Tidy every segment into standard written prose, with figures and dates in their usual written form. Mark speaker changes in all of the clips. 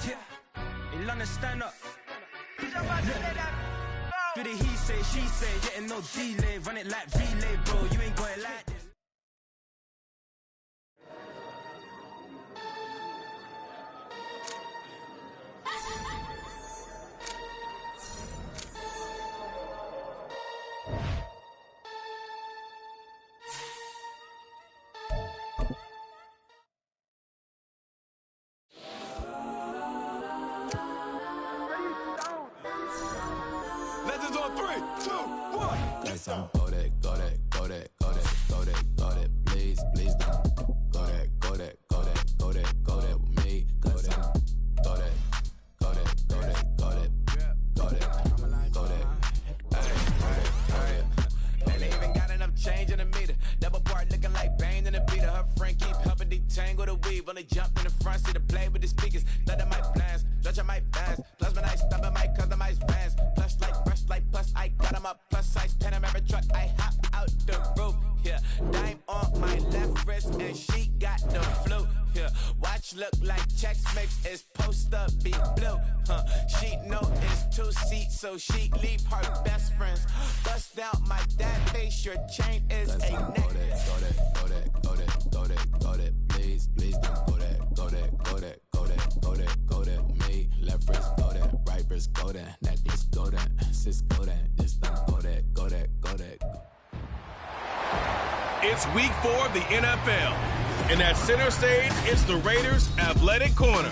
Speaker 1: Yeah. In London, stand up. Do the he say, she say, getting no delay. Run it like relay, bro. You ain't got it like this.
Speaker 2: Legends on 3, 2, 1.
Speaker 3: Yes, I'm go that, go that, go that, go that, go that, go that. Please, please don't go that, go that, go that, go that, go that with me. Go that, go that, go that, go that, go that, go that, go that.
Speaker 2: And they even got enough change in the meter. Double part looking like Bane in the beater. Her friend keep helping detangle the weave. Only jumped in the front seat to play with the speakers. Let my plans, judge on my bands. Plus when I stop at my customized bands. Plush like fresh like plus I got them up. Plus size Panamera truck. I hop out the roof. Yeah, dime on my left wrist and she got the flu. Yeah, watch look like Chex Mix is supposed to be blue. She know it's 2 seats, so she leave her best friends. Bust out my dad face, your chain is a neck.
Speaker 3: Go that, go that, go that, go that, go that, go that. Please, please don't go that, go that, go that, go that, go that, go that with me. Left wrist go that, right wrist go that, necklace go that, sis go that, it's not go that, go that, go that.
Speaker 4: It's week 4 of the NFL. And at center stage, it's the Raiders' athletic corner.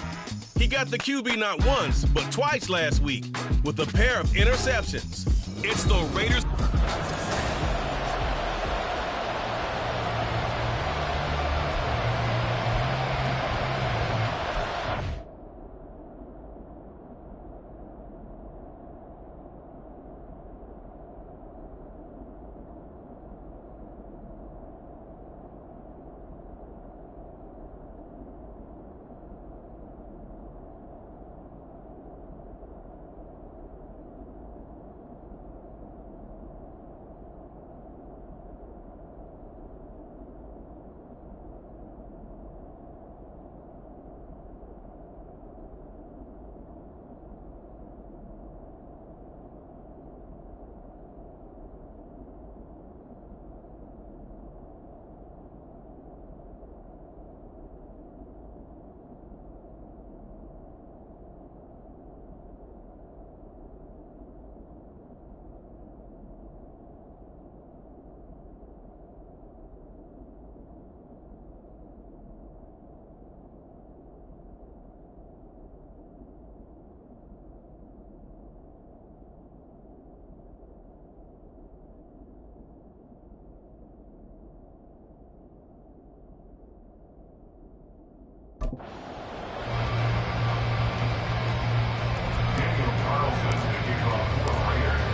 Speaker 4: He got the QB not once, but twice last week with a pair of interceptions. It's the Raiders.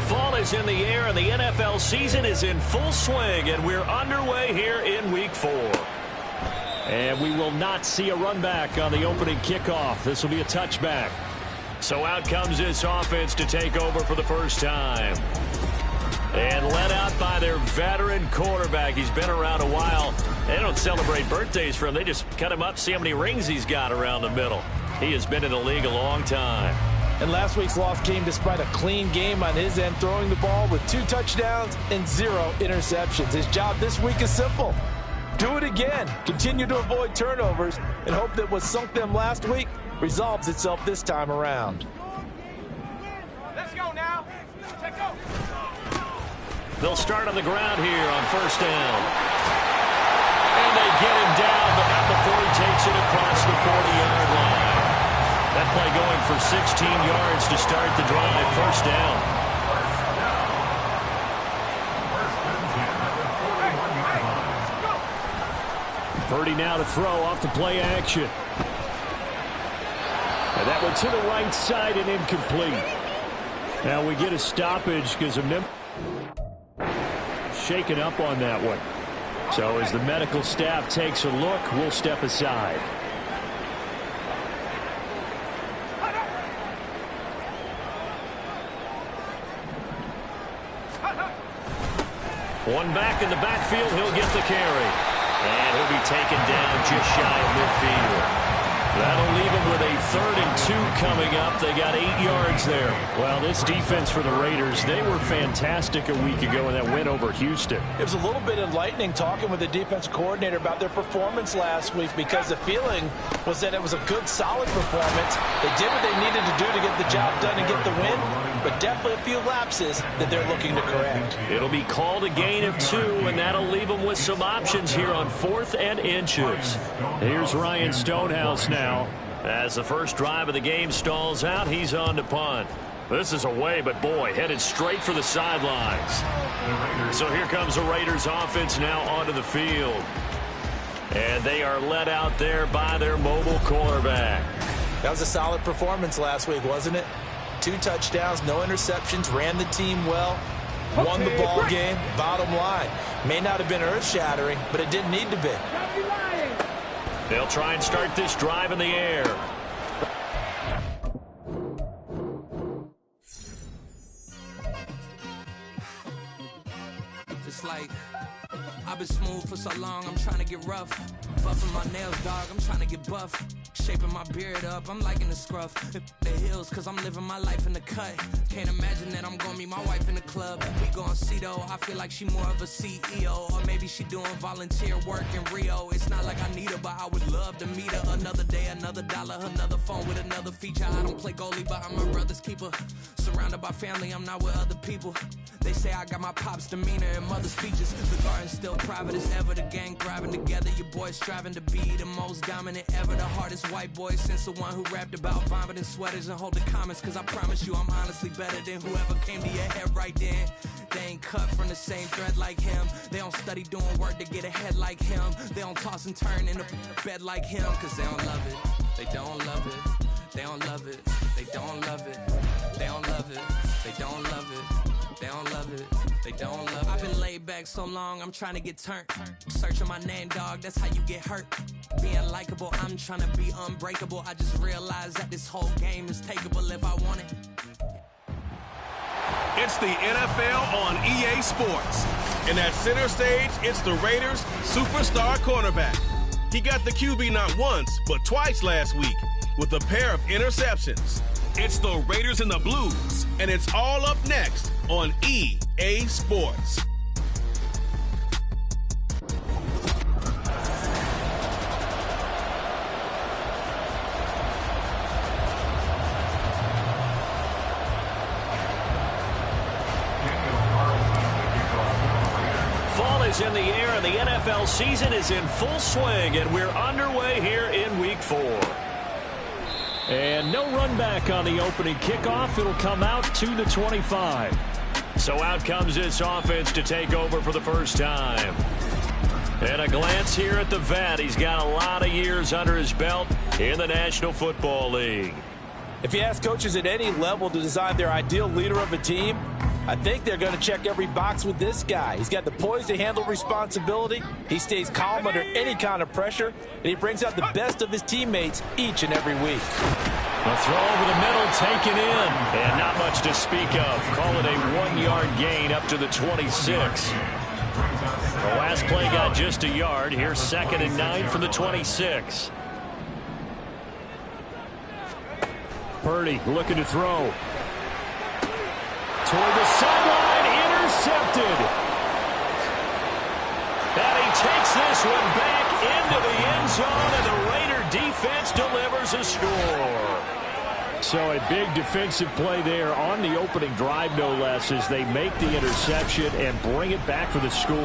Speaker 5: Fall is in the air, and the NFL season is in full swing, and we're underway here in Week 4. And we will not see a run back on the opening kickoff. This will be a touchback. So out comes this offense to take over for the first time. And led out by their veteran quarterback. He's been around a while. They don't celebrate birthdays for him. They just cut him up, see how many rings he's got around the middle. He has been in the league a long time.
Speaker 6: And last week's loss came despite a clean game on his end, throwing the ball with 2 touchdowns and 0 interceptions. His job this week is simple. Do it again. Continue to avoid turnovers and hope that what sunk them last week resolves itself this time around.
Speaker 2: Let's go now. Let's go.
Speaker 5: They'll start on the ground here on first down. And they get him down, but not before he takes it across the 40-yard line. That play going for 16 yards to start the drive. First down. Purdy now to throw off the play action. And that one to the right side and incomplete. Now we get a stoppage because of shaken up on that one. So as the medical staff takes a look, we'll step aside. One back in the backfield, he'll get the carry. And he'll be taken down just shy of midfield. That'll leave him with a 3rd and 2 coming up. They got 8 yards there. Well, this defense for the Raiders, they were fantastic a week ago in that win over Houston.
Speaker 6: It was a little bit enlightening talking with the defense coordinator about their performance last week, because the feeling was that it was a good, solid performance. They did what they needed to do to get the job done and get the win, but definitely a few lapses that they're looking to correct.
Speaker 5: It'll be called a gain of 2, and that'll leave them with some options here on 4th and inches. Here's Ryan Stonehouse now. As the first drive of the game stalls out, he's on to punt. This is away, but boy, headed straight for the sidelines. So here comes the Raiders offense now onto the field. And they are led out there by their mobile quarterback.
Speaker 6: That was a solid performance last week, wasn't it? 2 touchdowns, no interceptions, ran the team well, won the ball game. Bottom line, may not have been earth-shattering, but it didn't need to be.
Speaker 5: They'll try and start this drive in the air.
Speaker 1: Just like I've been smooth for so long, I'm trying to get rough. Buffing my nails, dog, I'm trying to get buff. Shaping my beard up, I'm liking the scruff. The hills, cause I'm living my life in the cut. Can't imagine that I'm gonna meet my wife in the club. We gon' see though, I feel like she more of a CEO. Or maybe she doing volunteer work in Rio. It's not like I need her, but I would love to meet her. Another day, another dollar, another phone with another feature. I don't play goalie, but I'm my brother's keeper. Surrounded by family, I'm not with other people. They say I got my pop's demeanor and mother's features. The garden's still private as ever. The gang thriving together. Your boys striving to be the most dominant ever. The hardest white boy since the one who rapped about vomiting sweaters and hold the comments. Cause I promise you I'm honestly better than whoever came to your head right then. They ain't cut from the same thread like him. They don't study doing work to get ahead like him. They don't toss and turn in the bed like him. Cause they don't love it. They don't love it. They don't love it. They don't love it. They don't love it. They don't love it. They don't love it. They don't love it. I've been laid back so long, I'm trying to get turned. Searching my name, dog, that's how you get hurt. Being likable, I'm trying to be unbreakable. I just realized that this whole game is takeable if I want it.
Speaker 4: It's the NFL on EA Sports. And at center stage, it's the Raiders' superstar cornerback. He got the QB not once, but twice last week with a pair of interceptions. It's the Raiders and the Blues, and it's all up next on EA Sports.
Speaker 5: Fall is in the air, and the NFL season is in full swing, and we're underway here in Week 4. And no run back on the opening kickoff. It'll come out to the 25. So out comes this offense to take over for the first time. And a glance here at the vet. He's got a lot of years under his belt in the National Football League.
Speaker 6: If you ask coaches at any level to design their ideal leader of a team, I think they're going to check every box with this guy. He's got the poise to handle responsibility. He stays calm under any kind of pressure, and he brings out the best of his teammates each and every week.
Speaker 5: A throw over the middle, taken in, and not much to speak of. Call it a 1-yard gain up to the 26. The last play got just a yard. Here's 2nd and 9 from the 26. Purdy looking to throw. Toward the sideline, intercepted. And he takes this one back into the end zone, and the Raider defense delivers a score. So a big defensive play there on the opening drive, no less, as they make the interception and bring it back for the score.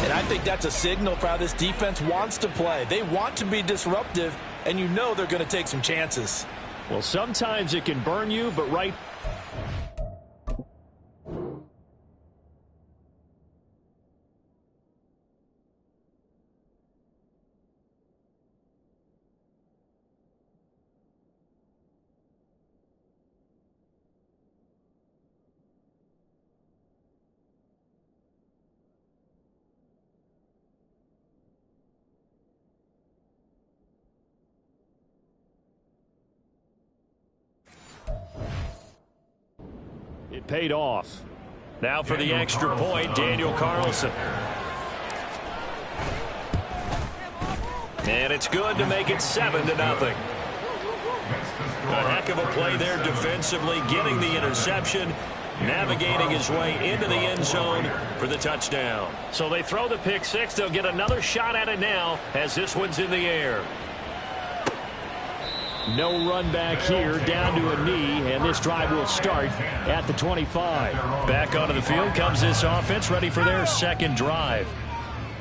Speaker 6: And I think that's a signal for how this defense wants to play. They want to be disruptive, and you know they're going to take some chances.
Speaker 5: Well, sometimes it can burn you, but right... It paid off. Now for the extra point, Daniel Carlson. And it's good to make it 7-0. A heck of a play there defensively, getting the interception, navigating his way into the end zone for the touchdown. So they throw the pick six. They'll get another shot at it now as this one's in the air. No run back here, down to a knee, and this drive will start at the 25. Back onto the field comes this offense, ready for their second drive.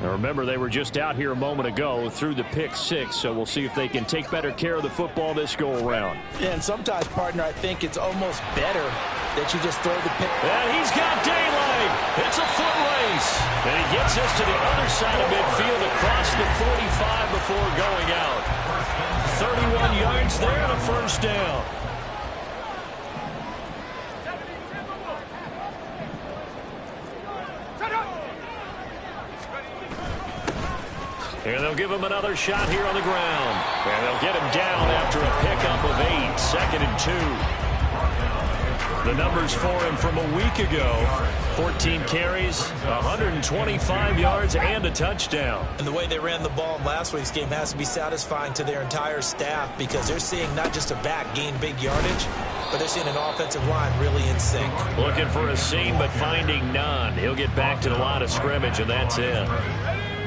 Speaker 5: Now remember, they were just out here a moment ago through the pick six, so we'll see if they can take better care of the football this go-around.
Speaker 6: Yeah, and sometimes, partner, I think it's almost better that you just throw the pick.
Speaker 5: And he's got daylight. It's a foot race. And he gets us to the other side of midfield across the 45 before going out. 31 yards there and a first down. And they'll give him another shot here on the ground. And they'll get him down after a pickup of 8, 2nd and 2. The numbers for him from a week ago: 14 carries, 125 yards, and a touchdown.
Speaker 6: And the way they ran the ball in last week's game has to be satisfying to their entire staff, because they're seeing not just a back gain big yardage, but they're seeing an offensive line really in sync.
Speaker 5: Looking for a seam, but finding none. He'll get back to the line of scrimmage, and that's it.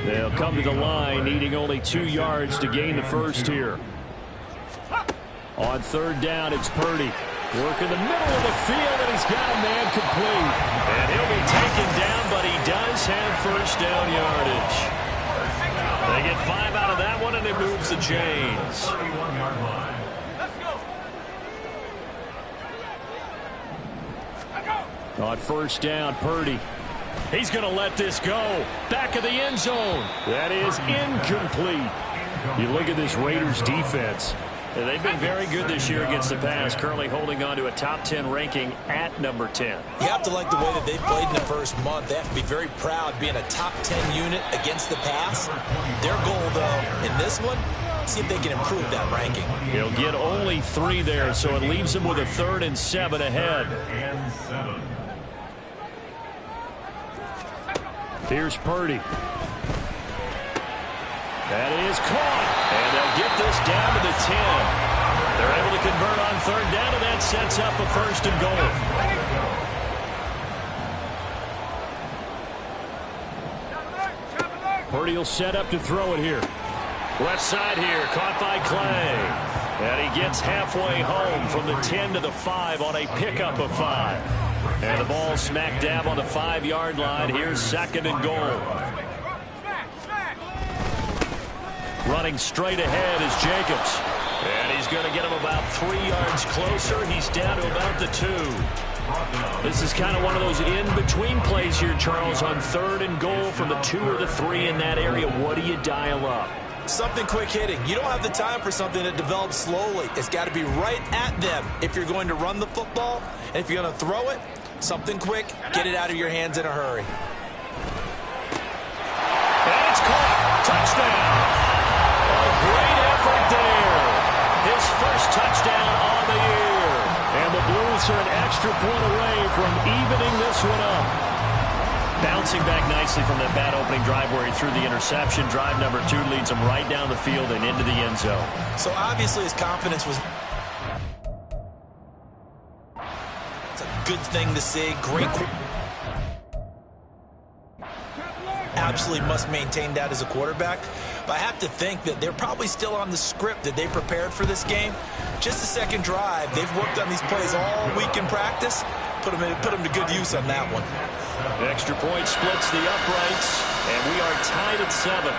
Speaker 5: They'll come to the line, needing only 2 yards to gain the first here. On third down, it's Purdy. Work in the middle of the field, and he's got a man complete. And he'll be taken down, but he does have first down yardage. They get 5 out of that one, and it moves the chains. On first down, Purdy. He's going to let this go. Back of the end zone. That is incomplete. You look at this Raiders defense. They've been very good this year against the pass, currently holding on to a top 10 ranking at number 10.
Speaker 6: You have to like the way that they played in the first month. They have to be very proud being a top 10 unit against the pass. Their goal, though, in this one, see if they can improve that ranking.
Speaker 5: He'll get only 3 there, so it leaves them with a 3rd and 7 ahead. Here's Purdy. That is caught. And they'll get this down to the 10. They're able to convert on third down, and that sets up a 1st and goal. Purdy will set up to throw it here. Left side here, caught by Clay. And he gets halfway home from the 10 to the 5 on a pickup of 5. And the ball smack dab on the 5-yard line. Here's 2nd and goal. Running straight ahead is Jacobs. And he's going to get him about 3 yards closer. He's down to about the 2. This is kind of one of those in-between plays here, Charles, on 3rd and goal from the 2 or the 3 in that area. What do you dial up?
Speaker 6: Something quick hitting. You don't have the time for something that develops slowly. It's got to be right at them if you're going to run the football. And if you're going to throw it, something quick, get it out of your hands in a hurry.
Speaker 5: And it's caught. Touchdown. A great effort there. His first touchdown on the year. And the Blues are an extra point away from evening this one up. Bouncing back nicely from that bad opening drive where he threw the interception. Drive number 2 leads him right down the field and into the end zone.
Speaker 6: So obviously his confidence was... It's a good thing to see. Great... Absolutely must maintain that as a quarterback. But I have to think that they're probably still on the script that they prepared for this game. Just the second drive. They've worked on these plays all week in practice. Put them to good use on that one.
Speaker 5: Extra point splits the uprights, and we are tied at 7.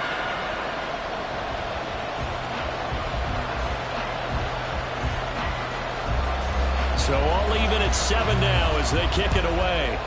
Speaker 5: So all even at 7 now as they kick it away.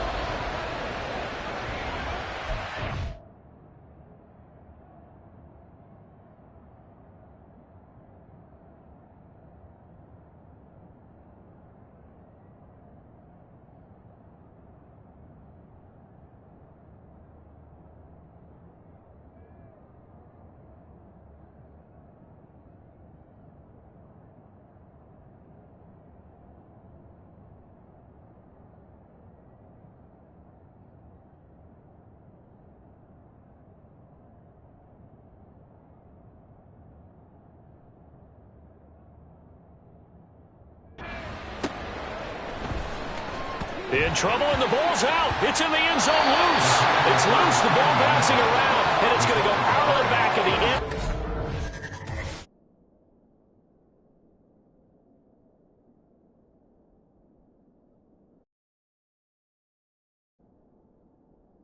Speaker 5: In trouble, and the ball's out. It's in the end zone loose. It's loose, the ball bouncing around, and it's going to go out of the back of the end.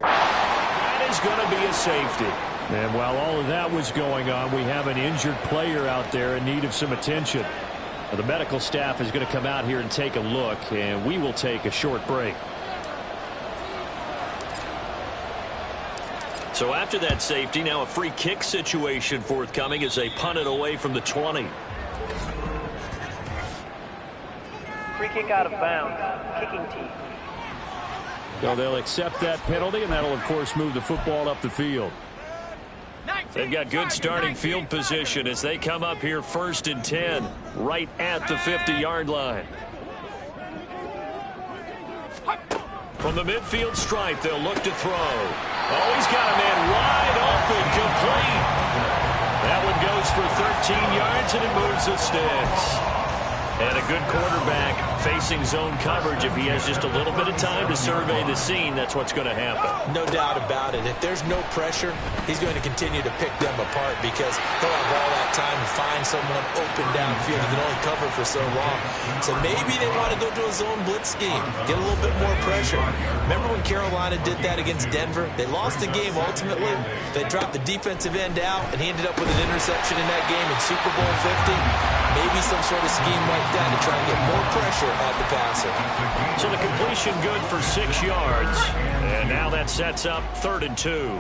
Speaker 5: That is going to be a safety. And while all of that was going on, we have an injured player out there in need of some attention. The medical staff is going to come out here and take a look, and we will take a short break. So after that safety, now a free kick situation forthcoming as they punt it away from the 20.
Speaker 7: Free kick out of bounds. Kicking team.
Speaker 5: So they'll accept that penalty, and that'll, of course, move the football up the field. They've got good starting field position as they come up here 1st and 10, right at the 50-yard line. From the midfield stripe, they'll look to throw. Oh, he's got a man wide open, complete. That one goes for 13 yards, and it moves the sticks. And a good quarterback facing zone coverage. If he has just a little bit of time to survey the scene, that's what's going to happen.
Speaker 6: No doubt about it. If there's no pressure, he's going to continue to pick them apart because he'll have all that time to find someone open downfield. He can only cover for so long. So maybe they want to go to a zone blitz scheme, get a little bit more pressure. Remember when Carolina did that against Denver? They lost the game ultimately. They dropped the defensive end out, and he ended up with an interception in that game in Super Bowl 50. Maybe some sort of scheme like that to try and get more pressure at the passer.
Speaker 5: So the completion good for 6 yards. And now that sets up 3rd and 2.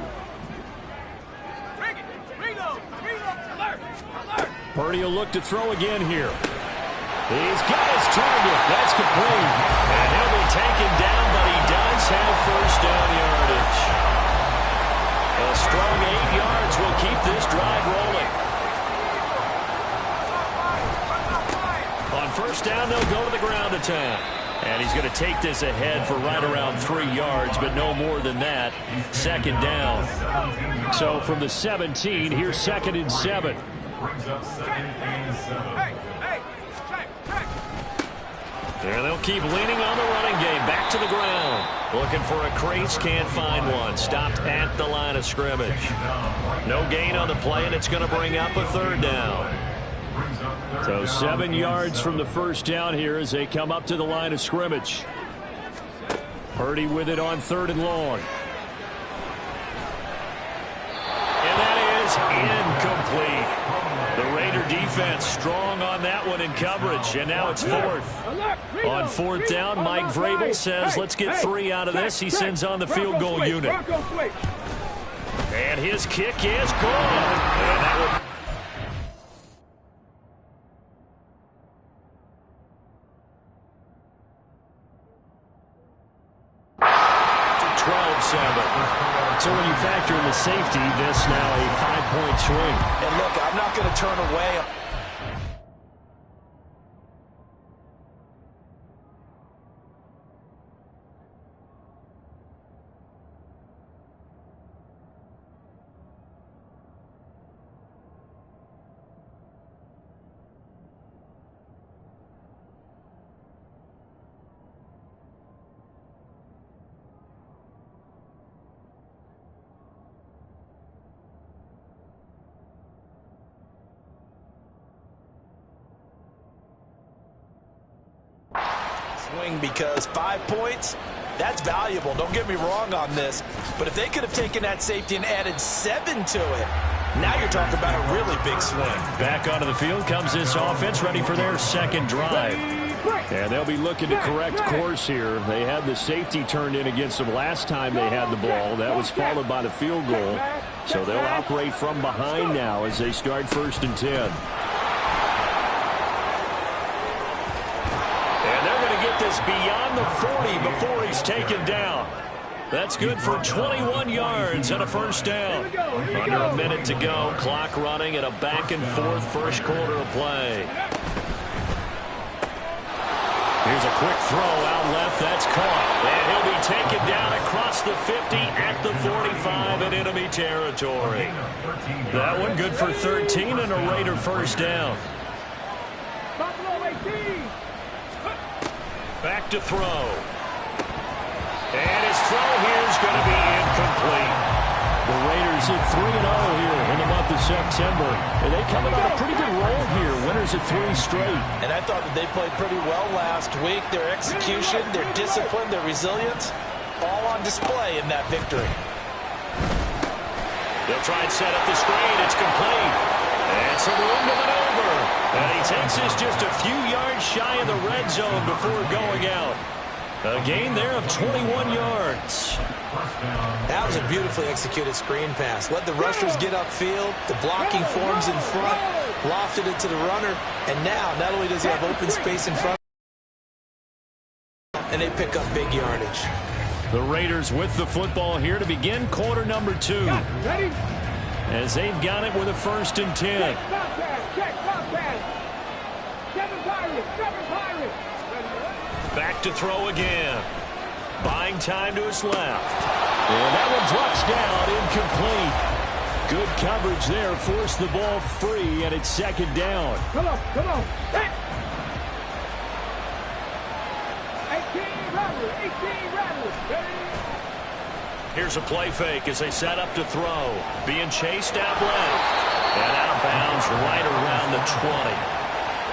Speaker 5: Purdy will look to throw again here. He's got his target. That's complete. And he'll be taken down, but he does have first down yardage. A strong 8 yards will keep this drive rolling. On first down, they'll go to the ground attack. And he's going to take this ahead for right around 3 yards, but no more than that. 2nd down. So from the 17, here's 2nd and 7. There they'll keep leaning on the running game. Back to the ground. Looking for a crease, can't find one. Stopped at the line of scrimmage. No gain on the play, and it's going to bring up a 3rd down. So 7 yards from the first down here as they come up to the line of scrimmage. Purdy with it on 3rd and long. And that is incomplete. The Raider defense strong on that one in coverage, and now it's 4th. On 4th down, Mike Vrabel says, let's get 3 out of this. He sends on the field goal unit. And his kick is good. And that will... 12-7. So when you factor in the safety, this now a 5-point swing.
Speaker 6: And look, I'm not going to turn away. Swing because 5 points, that's valuable. Don't get me wrong on this. But if they could have taken that safety and added 7 to it, now you're talking about a really big swing.
Speaker 5: Back onto the field comes this offense, ready for their 2nd drive. And they'll be looking to correct course here. They had the safety turned in against them last time they had the ball. That was followed by the field goal. So they'll operate from behind now as they start 1st and 10. This beyond the 40 before he's taken down. That's good for 21 yards and a 1st down. Under a minute to go. Clock running at a back and forth 1st quarter of play. Here's a quick throw out left. That's caught. And he'll be taken down across the 50 at the 45 in enemy territory. That one good for 13 and a Raider 1st down. Back to throw. And his throw here is going to be incomplete. The Raiders at 3-0 here in the month of September. And they coming on a pretty good roll here. Winners of 3 straight.
Speaker 6: And I thought that they played pretty well last week. Their execution, their discipline, their resilience, all on display in that victory.
Speaker 5: They'll try and set up the screen. It's complete. And some room to maneuver. And he takes this just a few yards shy of the red zone before going out. A gain there of 21 yards.
Speaker 6: That was a beautifully executed screen pass. Let the rushers get upfield. The blocking forms in front. Lofted it to the runner. And now, not only does he have open space in front, and they pick up big yardage.
Speaker 5: The Raiders with the football here to begin quarter number 2. As they've got it with a 1st and 10. Back to throw again. Buying time to his left. And that one drops down, incomplete. Good coverage there, forced the ball free, and it's 2nd down.
Speaker 8: Come on. 18 runners.
Speaker 5: Here's a play fake as they set up to throw. Being chased out left. And out of bounds right around the 20.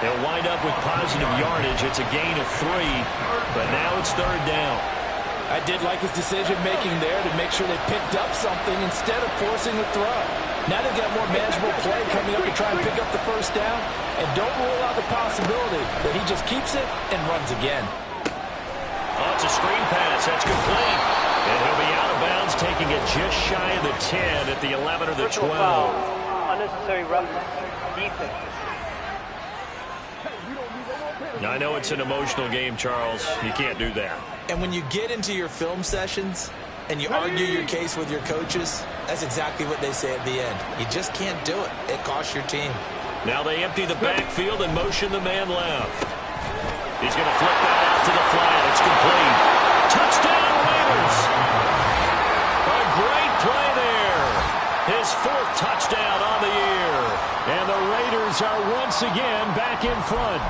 Speaker 5: They'll wind up with positive yardage. It's a gain of 3, but now it's 3rd down.
Speaker 6: I did like his decision-making there to make sure they picked up something instead of forcing the throw. Now they've got more manageable play coming up to try and pick up the 1st down, and don't rule out the possibility that he just keeps it and runs again.
Speaker 5: Oh, it's a screen pass. That's complete. And he'll be out of bounds, taking it just shy of the 10 at the 11 or the 12.
Speaker 7: Unnecessary roughness. Defense.
Speaker 5: I know it's an emotional game, Charles. You can't do that.
Speaker 6: And when you get into your film sessions and you argue your case with your coaches, that's exactly what they say at the end. You just can't do it. It costs your team.
Speaker 5: Now they empty the backfield and motion the man left. He's going to flip that out to the flat. It's complete. Touchdown, Raiders! A great play there. His 4th touchdown on the year. And the Raiders are once again back in front.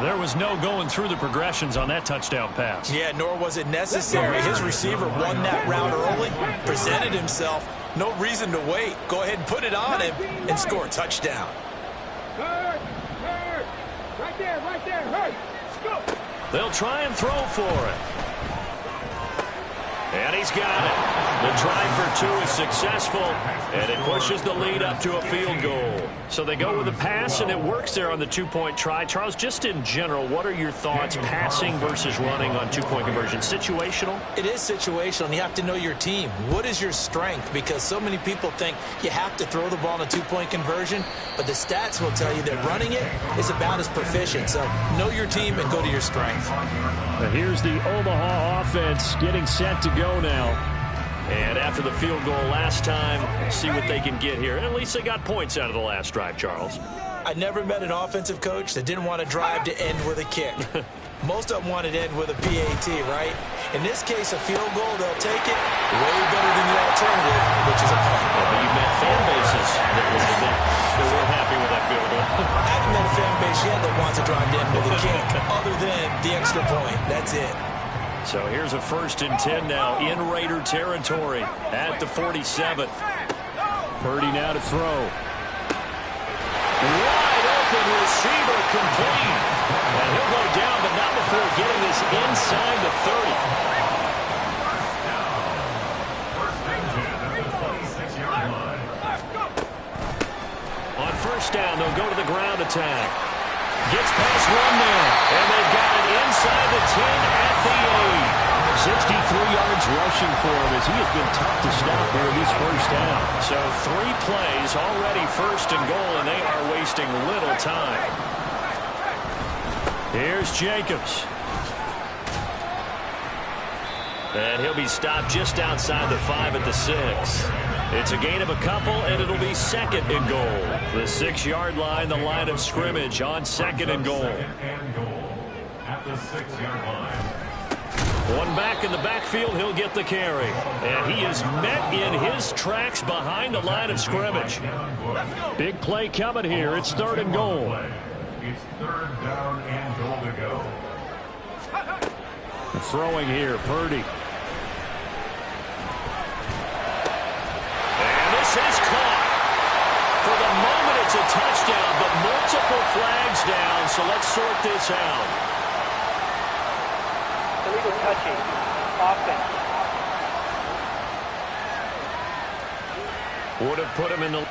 Speaker 5: There was no going through the progressions on that touchdown pass.
Speaker 6: Yeah, nor was it necessary. His receiver won that route early, presented himself. No reason to wait. Go ahead and put it on him and score a touchdown.
Speaker 8: Hurt. Right there. Hurt. Go.
Speaker 5: They'll try and throw for it. And he's got it. The try for 2 is successful, and it pushes the lead up to a field goal. So they go with a pass, and it works there on the 2-point try. Charles, just in general, what are your thoughts passing versus running on 2-point conversion? Situational?
Speaker 6: It is situational, and you have to know your team. What is your strength? Because so many people think you have to throw the ball in a 2-point conversion, but the stats will tell you that running it is about as proficient. So know your team and go to your strength.
Speaker 5: But here's the Omaha offense getting set to go now. And after the field goal last time, see what they can get here. At least they got points out of the last drive, Charles.
Speaker 6: I never met an offensive coach that didn't want to drive to end with a kick. Most of them wanted to end with a PAT, right? In this case, a field goal, they'll take it way better than the alternative, which is a punt.
Speaker 5: Yeah, but you met fan bases that weren't happy with that field goal.
Speaker 6: I haven't met a fan base yet that wants to drive to end with a kick, other than the extra point. That's it.
Speaker 5: So here's a 1st and 10 now in Raider territory at the 47. Purdy now to throw. Wide open receiver complete. And he'll go down, but not before getting this inside the 30. On 1st down, they'll go to the ground attack. Gets past 1 man, and they've got it inside the 10 at the 8. 63 yards rushing for him as he has been tough to stop here this 1st down. So 3 plays already 1st and goal, and they are wasting little time. Here's Jacobs. And he'll be stopped just outside the 5 at the 6. It's a gain of a couple, and it'll be 2nd and goal. The 6-yard line, the line of scrimmage on 2nd and goal.
Speaker 9: At the 6-yard line.
Speaker 5: One back in the backfield, he'll get the carry. And he is met in his tracks behind the line of scrimmage. Big play coming here. It's 3rd and goal.
Speaker 9: It's 3rd down and goal to go.
Speaker 5: Throwing here, Purdy. And this is caught. For the moment, it's a touchdown, but multiple flags down, so let's sort this out.
Speaker 7: Illegal touching. Offense.
Speaker 5: Would have put him in the...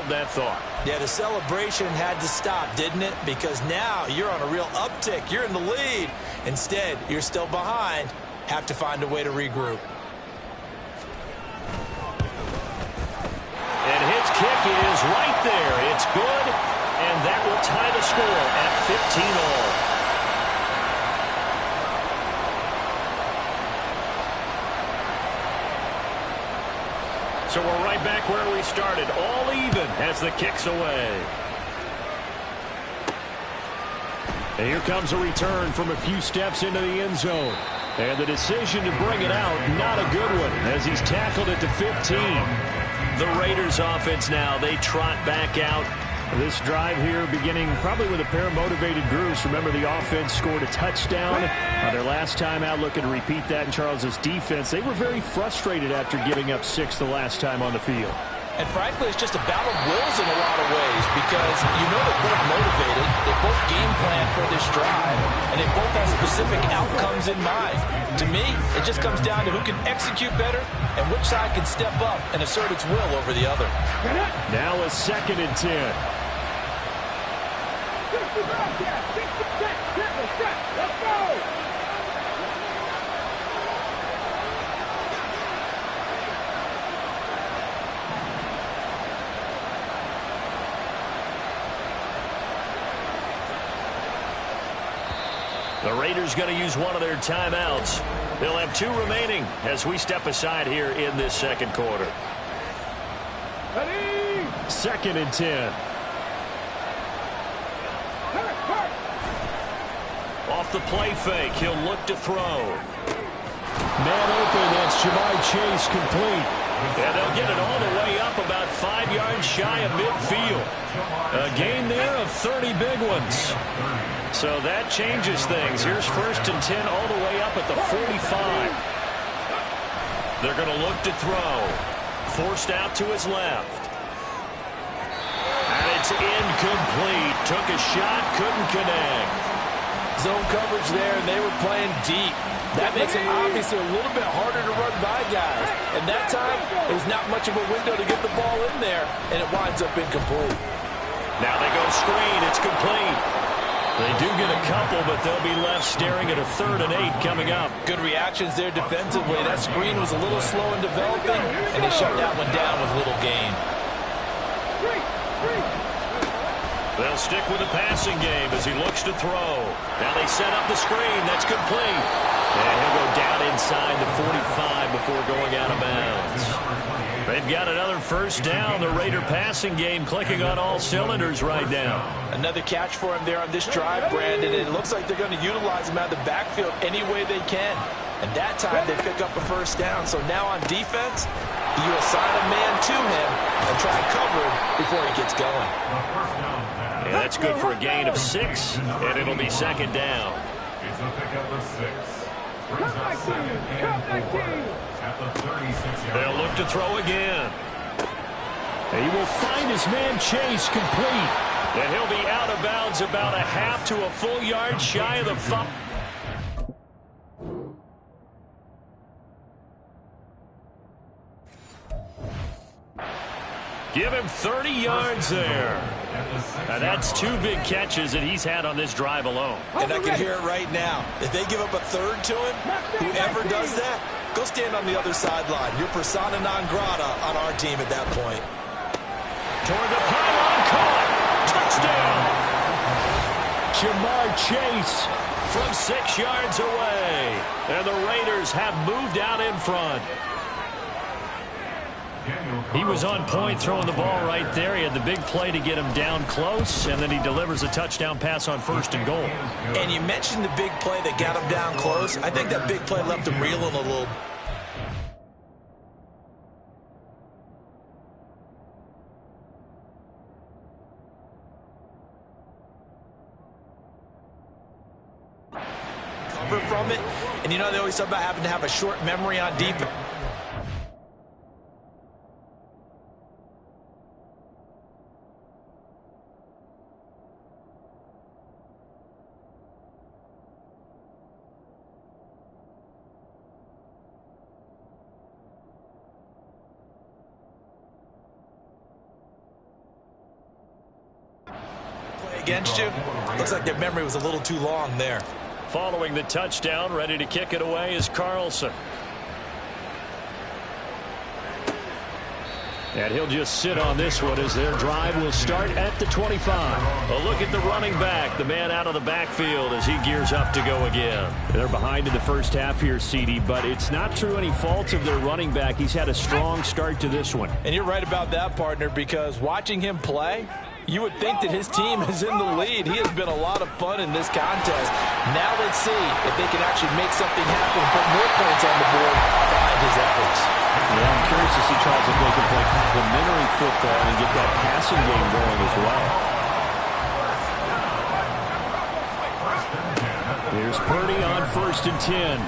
Speaker 5: that thought.
Speaker 6: Yeah, the celebration had to stop, didn't it? Because now you're on a real uptick. You're in the lead. Instead, you're still behind. Have to find a way to regroup.
Speaker 5: And his kick is right there. It's good, and that will tie the score at 15-all. So we're right back where we started, all even as the kick's away. And here comes a return from a few steps into the end zone. And the decision to bring it out, not a good one, as he's tackled it to 15. The Raiders offense now, they trot back out. This drive here beginning probably with a pair of motivated groups. Remember, the offense scored a touchdown. Their last time out, looking to repeat that in Charles's defense. They were very frustrated after giving up 6 the last time on the field.
Speaker 6: And frankly, it's just a battle of wills in a lot of ways because you know they're both motivated. They both game plan for this drive, and they both have specific outcomes in mind. To me, it just comes down to who can execute better and which side can step up and assert its will over the other.
Speaker 5: Now a 2nd and 10.
Speaker 8: Let's go!
Speaker 5: The Raiders going to use one of their timeouts. They'll have 2 remaining as we step aside here in this second quarter.
Speaker 8: Ready?
Speaker 5: 2nd and 10. Off the play fake, he'll look to throw. Man open, that's Jamar Chase complete. And they'll get it all the way up about 5 yards shy of midfield. A gain there of 30 big ones. So that changes things. Here's 1st and 10 all the way up at the 45. They're going to look to throw. Forced out to his left. And it's incomplete. Took a shot, couldn't connect.
Speaker 6: Zone coverage there, and they were playing deep. That makes it obviously a little bit harder to run by guys. And that time, it was not much of a window to get the ball in there, and it winds up incomplete.
Speaker 5: Now they go screen. It's complete. They do get a couple, but they'll be left staring at a 3rd and 8 coming up.
Speaker 6: Good reactions there defensively. That screen was a little slow in developing, and they shut that one down with little gain.
Speaker 5: They'll stick with the passing game as he looks to throw. Now they set up the screen. That's complete. And he'll go down inside the 45 before going out of bounds. They've got another 1st down. The Raider passing game clicking on all cylinders right now.
Speaker 6: Another catch for him there on this drive, Brandon. And it looks like they're going to utilize him out of the backfield any way they can. And that time they pick up a 1st down. So now on defense, you assign a man to him and try and cover him before he gets going.
Speaker 5: Yeah, that's good for a gain of 6, and it'll be 2nd down.
Speaker 9: It's a pickup of 6. Brings up 2nd and 4 at the 36-yard line.
Speaker 5: They'll look to throw again. He will find his man Chase complete. And he'll be out of bounds about a half to a full yard shy of the 5. Give him 30 yards there. And that's 2 big catches that he's had on this drive alone.
Speaker 6: And I can hear it right now. If they give up a 3rd to him, whoever does that, go stand on the other sideline. You're persona non grata on our team at that point.
Speaker 5: Toward the pylon, caught. Touchdown. Jamar Chase from 6 yards away. And the Raiders have moved out in front. He was on point throwing the ball right there. He had the big play to get him down close, and then he delivers a touchdown pass on 1st and goal.
Speaker 6: And you mentioned the big play that got him down close. I think that big play left him reeling a little. from it. And you know they always talk about having to have a short memory on defense. Against you. Looks like their memory was a little too long there.
Speaker 5: Following the touchdown, ready to kick it away is Carlson. And he'll just sit on this one as their drive will start at the 25. A look at the running back, the man out of the backfield as he gears up to go again. They're behind in the first half here, CD, but it's not through any fault of their running back. He's had a strong start to this one.
Speaker 6: And you're right about that, partner, because watching him play, you would think that his team is in the lead. He has been a lot of fun in this contest. Now let's see if they can actually make something happen and put more points on the board behind his efforts.
Speaker 5: Yeah, I'm curious to see, Charles, if they can play complementary football and get that passing game going as well. Here's Purdy on 1st and 10.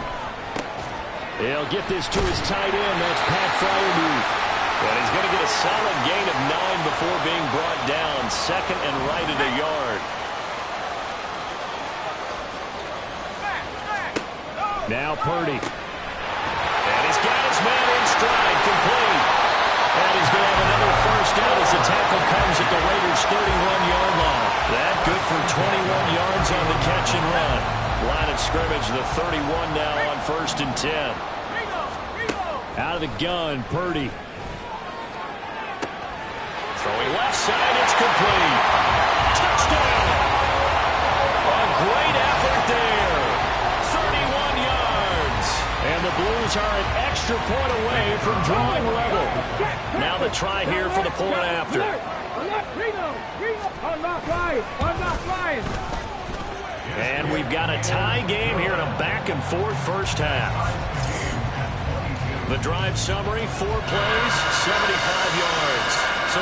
Speaker 5: He'll get this to his tight end. That's Pat Fryermuth. But he's going to get a solid gain of 9 before being brought down. 2nd and right at a yard. Now Purdy. And he's got his man in stride, complete. And he's going to have another first down as the tackle comes at the Raiders' 31-yard line. That good for 21 yards on the catch and run. Line of scrimmage, the 31 now on 1st and 10. Out of the gun, Purdy. Throwing left side, it's complete. Touchdown! A great effort there. 31 yards. And the Blues are an extra point away from drawing level. Now the try here for the point after. And we've got a tie game here in a back-and-forth first half. The drive summary, 4 plays, 75 yards. So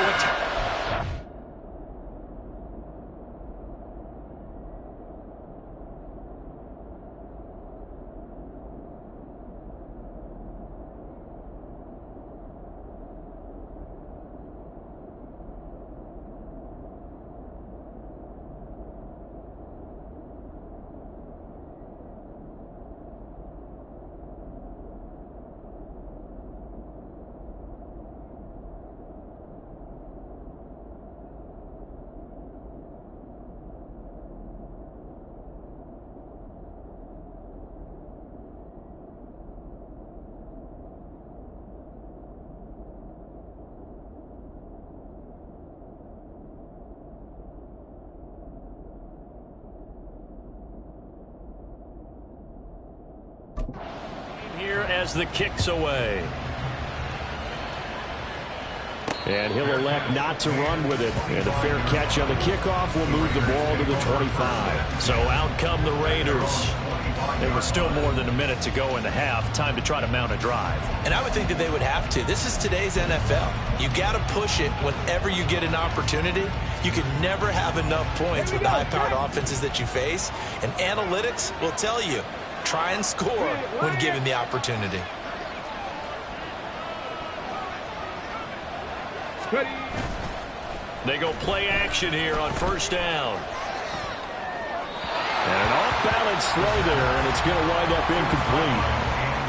Speaker 5: here as the kick's away. And he'll elect not to run with it. And a fair catch on the kickoff will move the ball to the 25. So out come the Raiders. There was still more than a minute to go in the half. Time to try to mount a drive.
Speaker 6: And I would think that they would have to. This is today's NFL. You got to push it whenever you get an opportunity. You can never have enough points with the high-powered offenses that you face. And analytics will tell you, try and score when given the opportunity.
Speaker 5: They go play action here on first down. And an off-balance throw there, and it's going to wind up incomplete.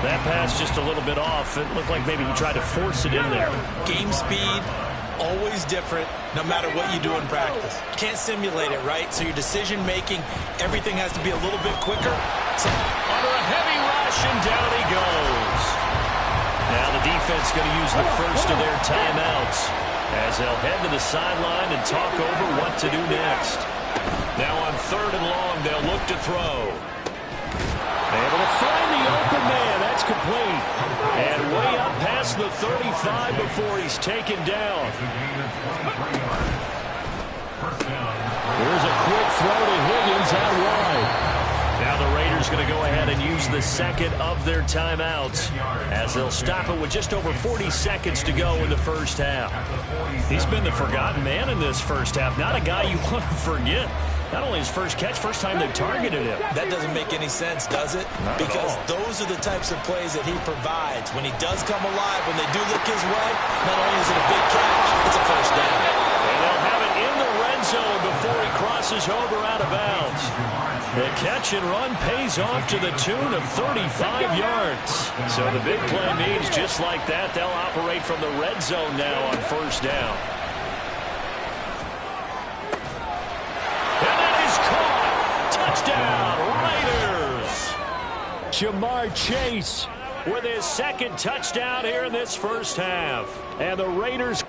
Speaker 5: That pass just a little bit off. It looked like maybe he tried to force it in there.
Speaker 6: Game speed, always different, no matter what you do in practice. You can't simulate it, right? So your decision-making, everything has to be a little bit quicker. So
Speaker 5: under a heavy rush, and down he goes. Now the defense going to use the first of their timeouts as they'll head to the sideline and talk over what to do next. Now on 3rd and long, they'll look to throw. Able to find the open man. That's complete. And way up past the 35 before he's taken down. Here's a quick throw to Higgins out wide. Now the Raiders going to go ahead and use the second of their timeouts as they'll stop it with just over 40 seconds to go in the first half. He's been the forgotten man in this first half. Not a guy you want to forget. Not only his first catch, first time they've targeted him.
Speaker 6: That doesn't make any sense, does it? Because those are the types of plays that he provides. When he does come alive, when they do look his way, not only is it a big catch, it's a first down.
Speaker 5: And they'll have it in the red zone before he crosses over out of bounds. The catch and run pays off to the tune of 35 yards. So the big play means just like that, they'll operate from the red zone now on first down. And that is caught. Touchdown, Raiders. Jamar Chase with his second touchdown here in this first half. And the Raiders...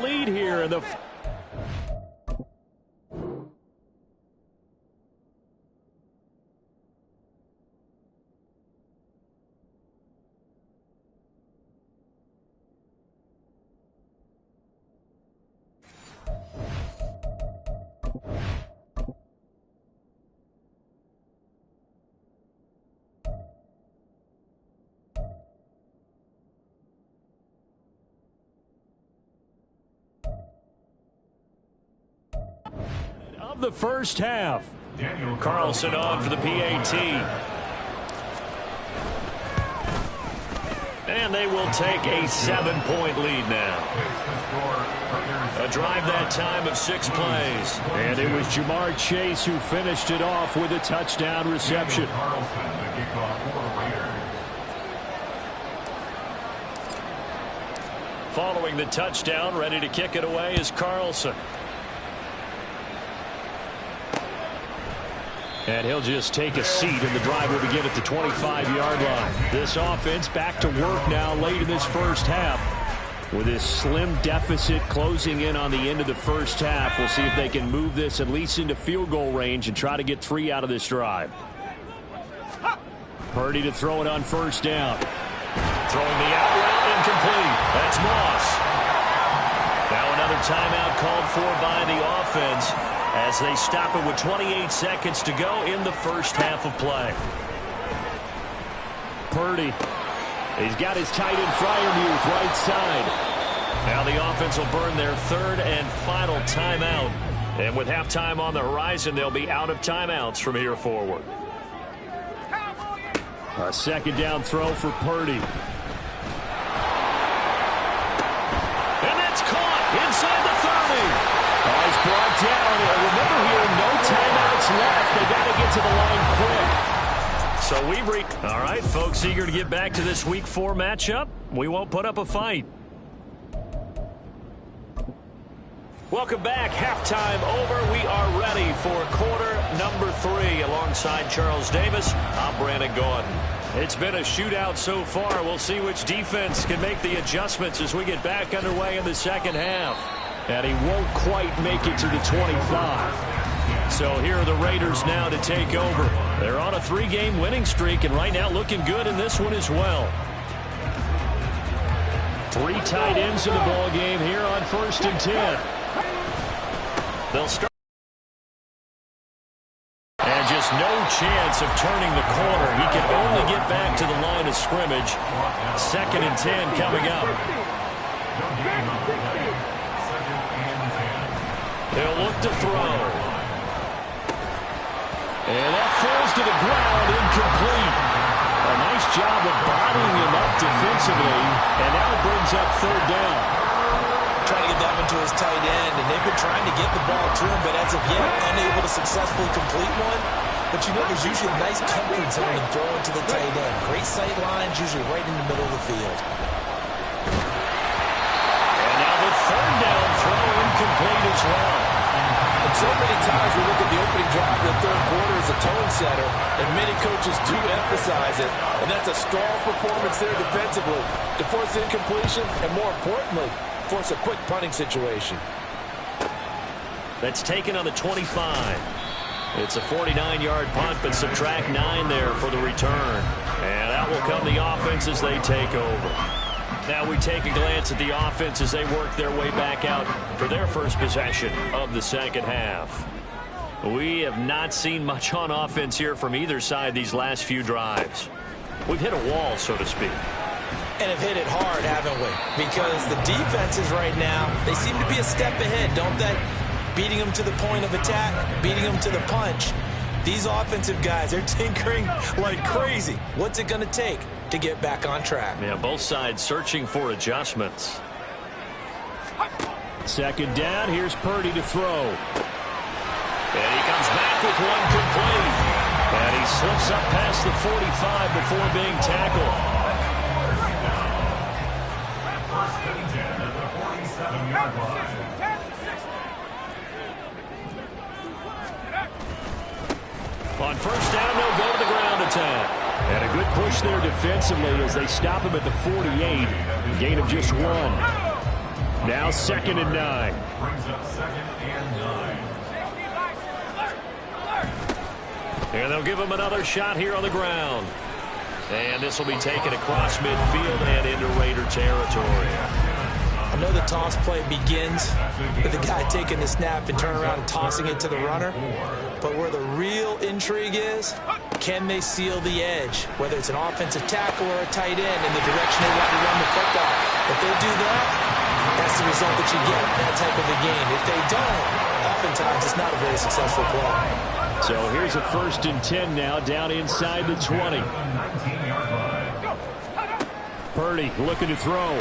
Speaker 5: lead here in the... of the first half. Carlson on for the PAT. And they will take a 7-point lead now. A drive that time of 6 plays. And it was Jamar Chase who finished it off with a touchdown reception. Following the touchdown, ready to kick it away is Carlson. And he'll just take a seat, and the drive will begin at the 25-yard line. This offense back to work now late in this first half. With this slim deficit closing in on the end of the first half, we'll see if they can move this at least into field goal range and try to get 3 out of this drive. Purdy to throw it on first down. Throwing the out route incomplete. That's Moss. Now another timeout called for by the offense as they stop it with 28 seconds to go in the first half of play. Purdy. He's got his tight end Freiermuth right side. Now the offense will burn their third and final timeout. And with halftime on the horizon, they'll be out of timeouts from here forward. A second down throw for Purdy. And that's caught inside the 30. He's brought down. Remember here, no timeouts left. They got to get to the line quick. So we've reached. All right, folks, eager to get back to this Week 4 matchup. We won't put up a fight. Welcome back. Halftime over. We are ready for quarter number 3. Alongside Charles Davis, I'm Brandon Gordon. It's been a shootout so far. We'll see which defense can make the adjustments as we get back underway in the second half. And he won't quite make it to the 25. So here are the Raiders now to take over. They're on a 3-game winning streak, and right now looking good in this one as well. 3 tight ends in the ball game here on 1st and 10. They'll start. chance of turning the corner. He can only get back to the line of scrimmage. 2nd and 10 coming up. They'll look to throw. And that falls to the ground, incomplete. A nice job of bodying him up defensively, and now it brings up 3rd down.
Speaker 6: Trying to get that one to his tight end, and they've been trying to get the ball to him, but as of yet, unable to successfully complete one. But you know, there's usually a nice comfort zone in throwing to the tight end. Great sight lines, usually right in the middle of the field.
Speaker 5: And now the 3rd down throw incomplete as well.
Speaker 6: And so many times we look at the opening drive of the 3rd quarter as a tone setter, and many coaches do emphasize it, and that's a strong performance there defensively to force incompletion and, more importantly, force a quick punting situation.
Speaker 5: That's taken on the 25. It's a 49-yard punt, but subtract 9 there for the return. And that will come the offense as they take over. Now we take a glance at the offense as they work their way back out for their first possession of the 2nd half. We have not seen much on offense here from either side these last few drives. We've hit a wall, so to speak.
Speaker 6: And have hit it hard, haven't we? Because the defenses right now, they seem to be a step ahead, don't they? Beating them to the point of attack, beating them to the punch. These offensive guys, they're tinkering like crazy. What's it going to take to get back on track?
Speaker 5: Yeah, both sides searching for adjustments. 2nd down, here's Purdy to throw. And he comes back with one complete. And he slips up past the 45 before being tackled. On 1st down, they'll go to the ground attack. And a good push there defensively as they stop him at the 48. Gain of just 1. Now 2nd and 9.
Speaker 9: Brings up 2nd and 9.
Speaker 5: And they'll give him another shot here on the ground. And this will be taken across midfield and into Raider territory.
Speaker 6: I know the toss play begins with the guy taking the snap and turn around and tossing it to the runner. But where the real intrigue is, can they seal the edge? Whether it's an offensive tackle or a tight end in the direction they want to run the football. If they do that, that's the result that you get, that type of a game. If they don't, oftentimes it's not a very successful play.
Speaker 5: So here's a 1st and 10 now, down inside the 20. Purdy looking to throw.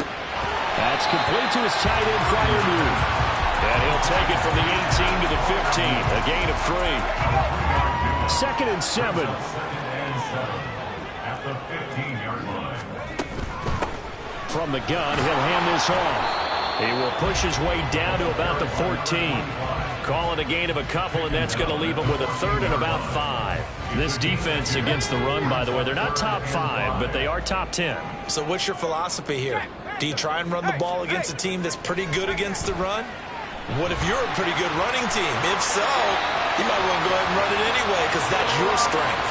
Speaker 5: That's complete to his tight end, Freiermuth. And he'll take it from the 18 to the 15, a gain of 3. 2nd and 7.
Speaker 9: At the 15-yard line.
Speaker 5: From the gun, he'll hand this off. He will push his way down to about the 14. Call it a gain of a couple, and that's going to leave him with a 3rd and about 5. This defense against the run, by the way, they're not top 5, but they are top 10.
Speaker 6: So what's your philosophy here? Do you try and run the ball against a team that's pretty good against the run? What if you're a pretty good running team? If so, you might want to go ahead and run it anyway because that's your strength.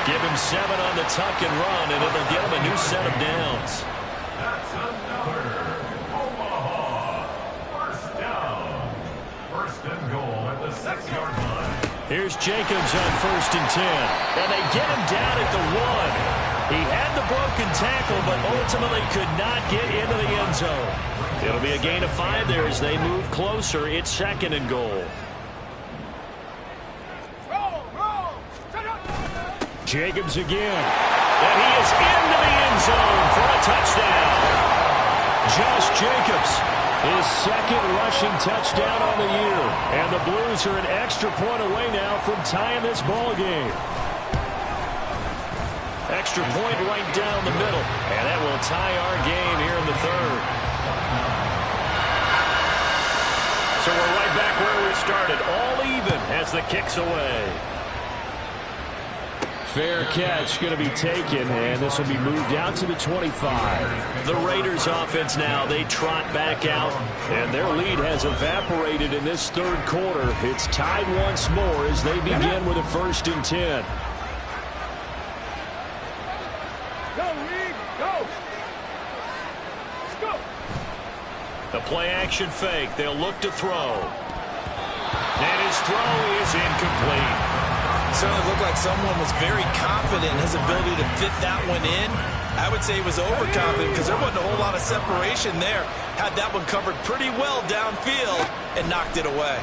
Speaker 5: Give him 7 on the tuck and run, and it'll give him a new set of downs.
Speaker 9: That's another Omaha 1st down. 1st and goal at the 6-yard line.
Speaker 5: Here's Jacobs on 1st and 10. And they get him down at the 1. He had the broken tackle, but ultimately could not get into the end zone. It'll be a gain of 5 there as they move closer. It's 2nd and goal. Jacobs again. And he is into the end zone for a touchdown. Josh Jacobs, his 2nd rushing touchdown on the year. And the Blues are an extra point away now from tying this ball game. Extra point right down the middle. And that will tie our game here in the 3rd. So we're right back where we started. All even as the kick's away. Fair catch going to be taken, and this will be moved out to the 25. The Raiders offense now, they trot back out, and their lead has evaporated in this 3rd quarter. It's tied once more as they begin with a 1st and 10. The play-action fake. They'll look to throw. And his throw is incomplete.
Speaker 6: Certainly looked like someone was very confident in his ability to fit that one in. I would say he was overconfident because there wasn't a whole lot of separation there. Had that one covered pretty well downfield and knocked it away.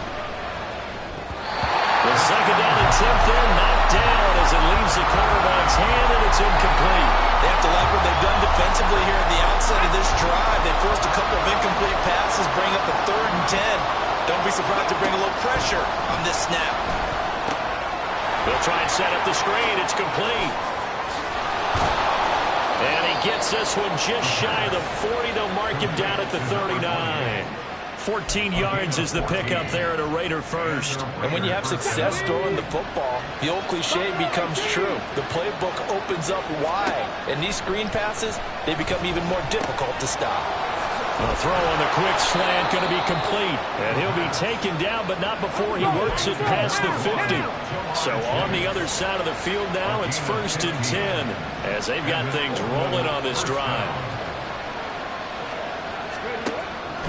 Speaker 5: The second down and 10th in, knocked down as it leaves the quarterback's hand, and it's incomplete.
Speaker 6: They have to like what they've done defensively here at the outset of this drive. They forced a couple of incomplete passes, bring up a 3rd and 10. Don't be surprised to bring a little pressure on this snap.
Speaker 5: They'll try and set up the screen. It's complete. And he gets this one just shy of the 40. They'll mark him down at the 39. 14 yards is the pickup there at a Raider first.
Speaker 6: And when you have success throwing the football, the old cliche becomes true. The playbook opens up wide. And these screen passes, they become even more difficult to stop.
Speaker 5: A throw on the quick slant going to be complete. And he'll be taken down, but not before he works it past the 50. So on the other side of the field now, it's 1st and 10 as they've got things rolling on this drive.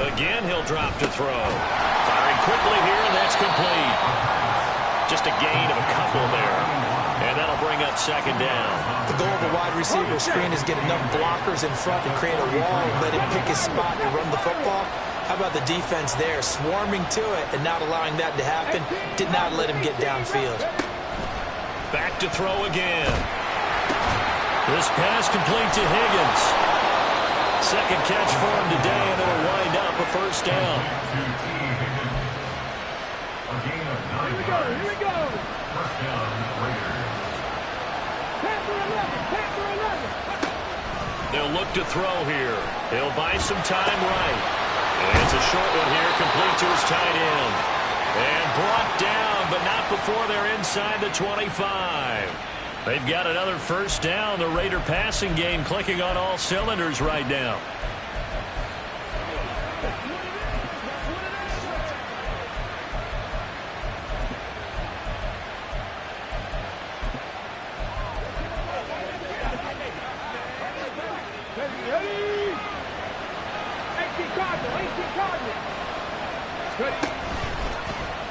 Speaker 5: Again, he'll drop to throw. Firing quickly here, and that's complete. Just a gain of a couple there. And that'll bring up 2nd down.
Speaker 6: The goal of a wide receiver screen is get enough blockers in front to create a wall and let him pick his spot to run the football. How about the defense there, swarming to it and not allowing that to happen? Did not let him get downfield.
Speaker 5: Back to throw again. This pass complete to Higgins. Second catch for him today, and it'll wind up a 1st down.
Speaker 8: Here we go.
Speaker 9: 1st down, Raiders.
Speaker 8: Panther 11.
Speaker 5: They'll look to throw here. He'll buy some time right. And it's a short one here, complete to his tight end. And brought down, but not before they're inside the 25. They've got another 1st down. The Raider passing game clicking on all cylinders right now.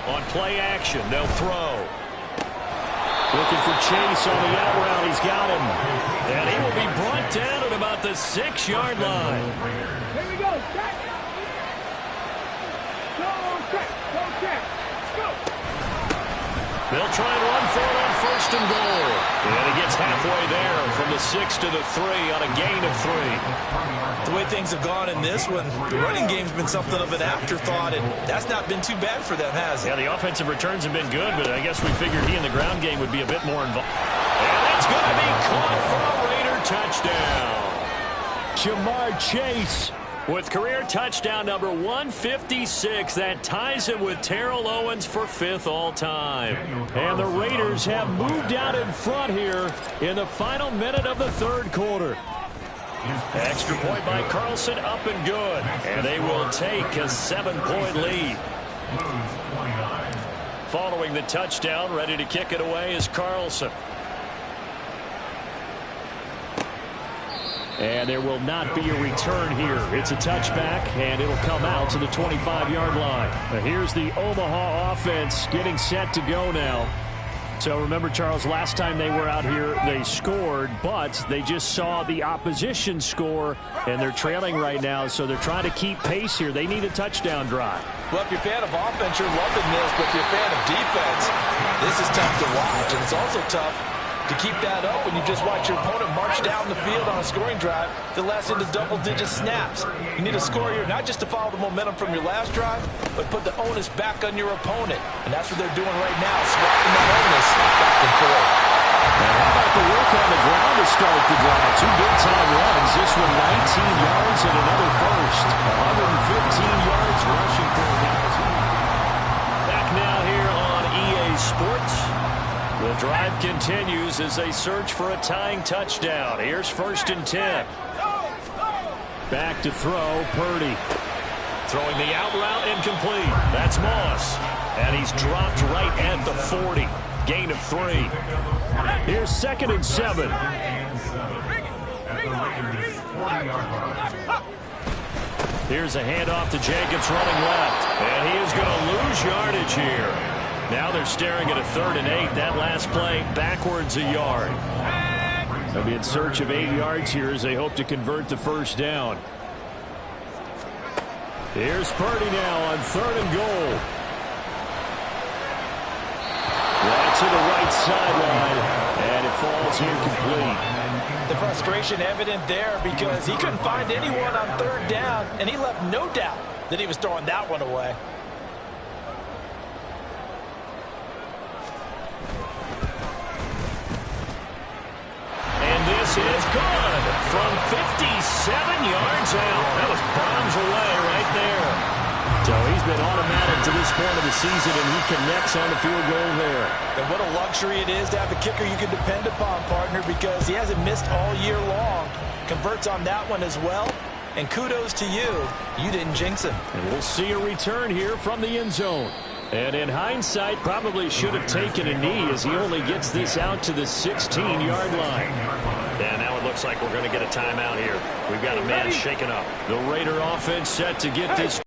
Speaker 5: On play action, they'll throw. Looking for Chase on the out route. He's got him. And he will be brought down at about the 6-yard line.
Speaker 8: Here we go. Check. Go.
Speaker 5: They'll try and run for it on 1st and goal. And he gets halfway there from the 6 to the 3 on a gain of 3.
Speaker 6: The way things have gone in this one, the running game's been something of an afterthought, and that's not been too bad for them, has it?
Speaker 5: Yeah, the offensive returns have been good, but I guess we figured he in the ground game would be a bit more involved. And it's going to be caught for a Raider touchdown. Jamar Chase with career touchdown number 156. That ties him with Terrell Owens for 5th all-time. And the Raiders have moved out in front here in the final minute of the 3rd quarter. Extra point by Carlson, up and good. And they will take a 7-point lead. Following the touchdown, ready to kick it away is Carlson. And there will not be a return here. It's a touchback, and it'll come out to the 25-yard line. Now here's the Omaha offense getting set to go now. So remember, Charles, last time they were out here, they scored, but they just saw the opposition score, and they're trailing right now, so they're trying to keep pace here. They need a touchdown drive.
Speaker 6: Well, if you're a fan of offense, you're loving this, but if you're a fan of defense, this is tough to watch, and it's also tough to keep that up when you just watch your opponent march down the field on a scoring drive that lasts into double-digit snaps. You need a score here, not just to follow the momentum from your last drive, but put the onus back on your opponent. And that's what they're doing right now, swapping that onus back and forth.
Speaker 5: And how about the work on the ground to start the drive? 2 big-time runs. This one 19 yards and another first. 115 yards rushing for him. Back now here on EA Sports. The drive continues as they search for a tying touchdown. Here's 1st and 10. Back to throw, Purdy. Throwing the out route, incomplete. That's Moss. And he's dropped right at the 40. Gain of 3. Here's 2nd and 7. Here's a handoff to Jacobs running left. And he is going to lose yardage here. Now they're staring at a 3rd and 8. That last play, backwards a yard. They'll be in search of 8 yards here as they hope to convert the first down. Here's Purdy now on 3rd and goal. That's to the right sideline, and it falls incomplete.
Speaker 6: The frustration evident there because he couldn't find anyone on 3rd down, and he left no doubt that he was throwing that one away.
Speaker 5: And this is good from 57 yards out. That was bombs away right there. So he's been automatic to this point of the season, and he connects on the field goal there.
Speaker 6: And what a luxury it is to have a kicker you can depend upon, partner, because he hasn't missed all year long. Converts on that one as well. And kudos to you. You didn't jinx him.
Speaker 5: And we'll see a return here from the end zone. And in hindsight, probably should have taken a knee as he only gets this out to the 16-yard line. And now it looks like we're going to get a timeout here. We've got a man shaken up. The Raider offense set to get this.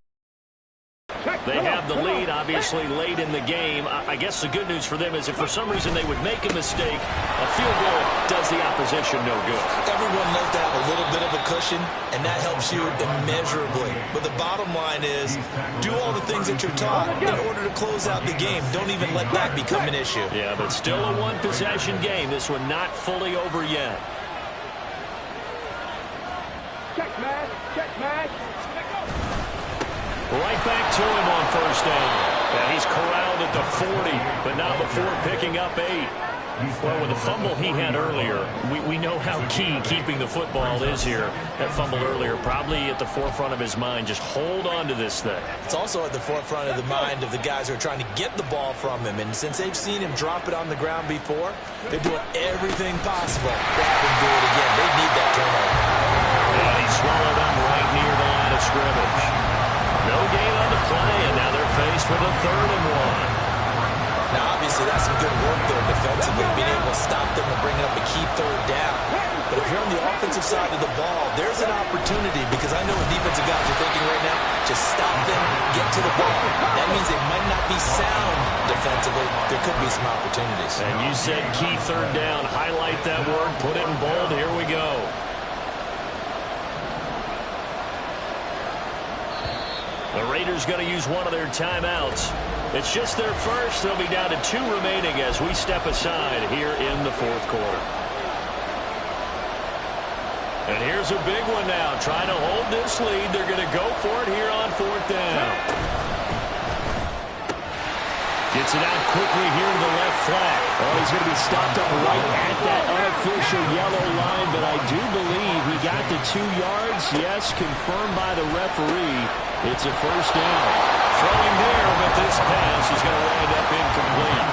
Speaker 5: They have the lead, obviously, late in the game. I guess the good news for them is if for some reason they would make a mistake, a field goal does the opposition no good.
Speaker 6: Everyone loves to have a little bit of a cushion, and that helps you immeasurably. But the bottom line is do all the things that you're taught in order to close out the game. Don't even let that become an issue.
Speaker 5: Yeah, but still a one-possession game. This one not fully over yet.
Speaker 8: Check, man. Check, man.
Speaker 5: Right back to him on 1st down. And he's corralled at the 40, but not before picking up 8. Well, with the fumble he had earlier, we know how key keeping the football is here. That fumble earlier probably at the forefront of his mind. Just hold on to this thing.
Speaker 6: It's also at the forefront of the mind of the guys who are trying to get the ball from him. And since they've seen him drop it on the ground before, they're doing everything possible to have him do it again. They need that turnover.
Speaker 5: And he swallowed up right near the line of scrimmage. No gain on the play, and now they're faced with a 3rd and 1.
Speaker 6: Now, obviously, that's some good work there defensively, being able to stop them and bringing up a key 3rd down. But if you're on the offensive side of the ball, there's an opportunity, because I know what defensive guys are thinking right now. Just stop them, get to the ball. That means they might not be sound defensively. There could be some opportunities.
Speaker 5: And you said key 3rd down. Highlight that word. Put it in bold. Here we go. The Raiders going to use one of their timeouts. It's just their first. They'll be down to 2 remaining as we step aside here in the 4th quarter. And here's a big one now. Trying to hold this lead. They're going to go for it here on 4th down. Gets it out quickly here to the left flat. Oh, he's going to be stopped up right at that unofficial yellow line, but I do believe he got the 2 yards. Yes, confirmed by the referee. It's a 1st down. Throwing there, but this pass is going to wind up incomplete.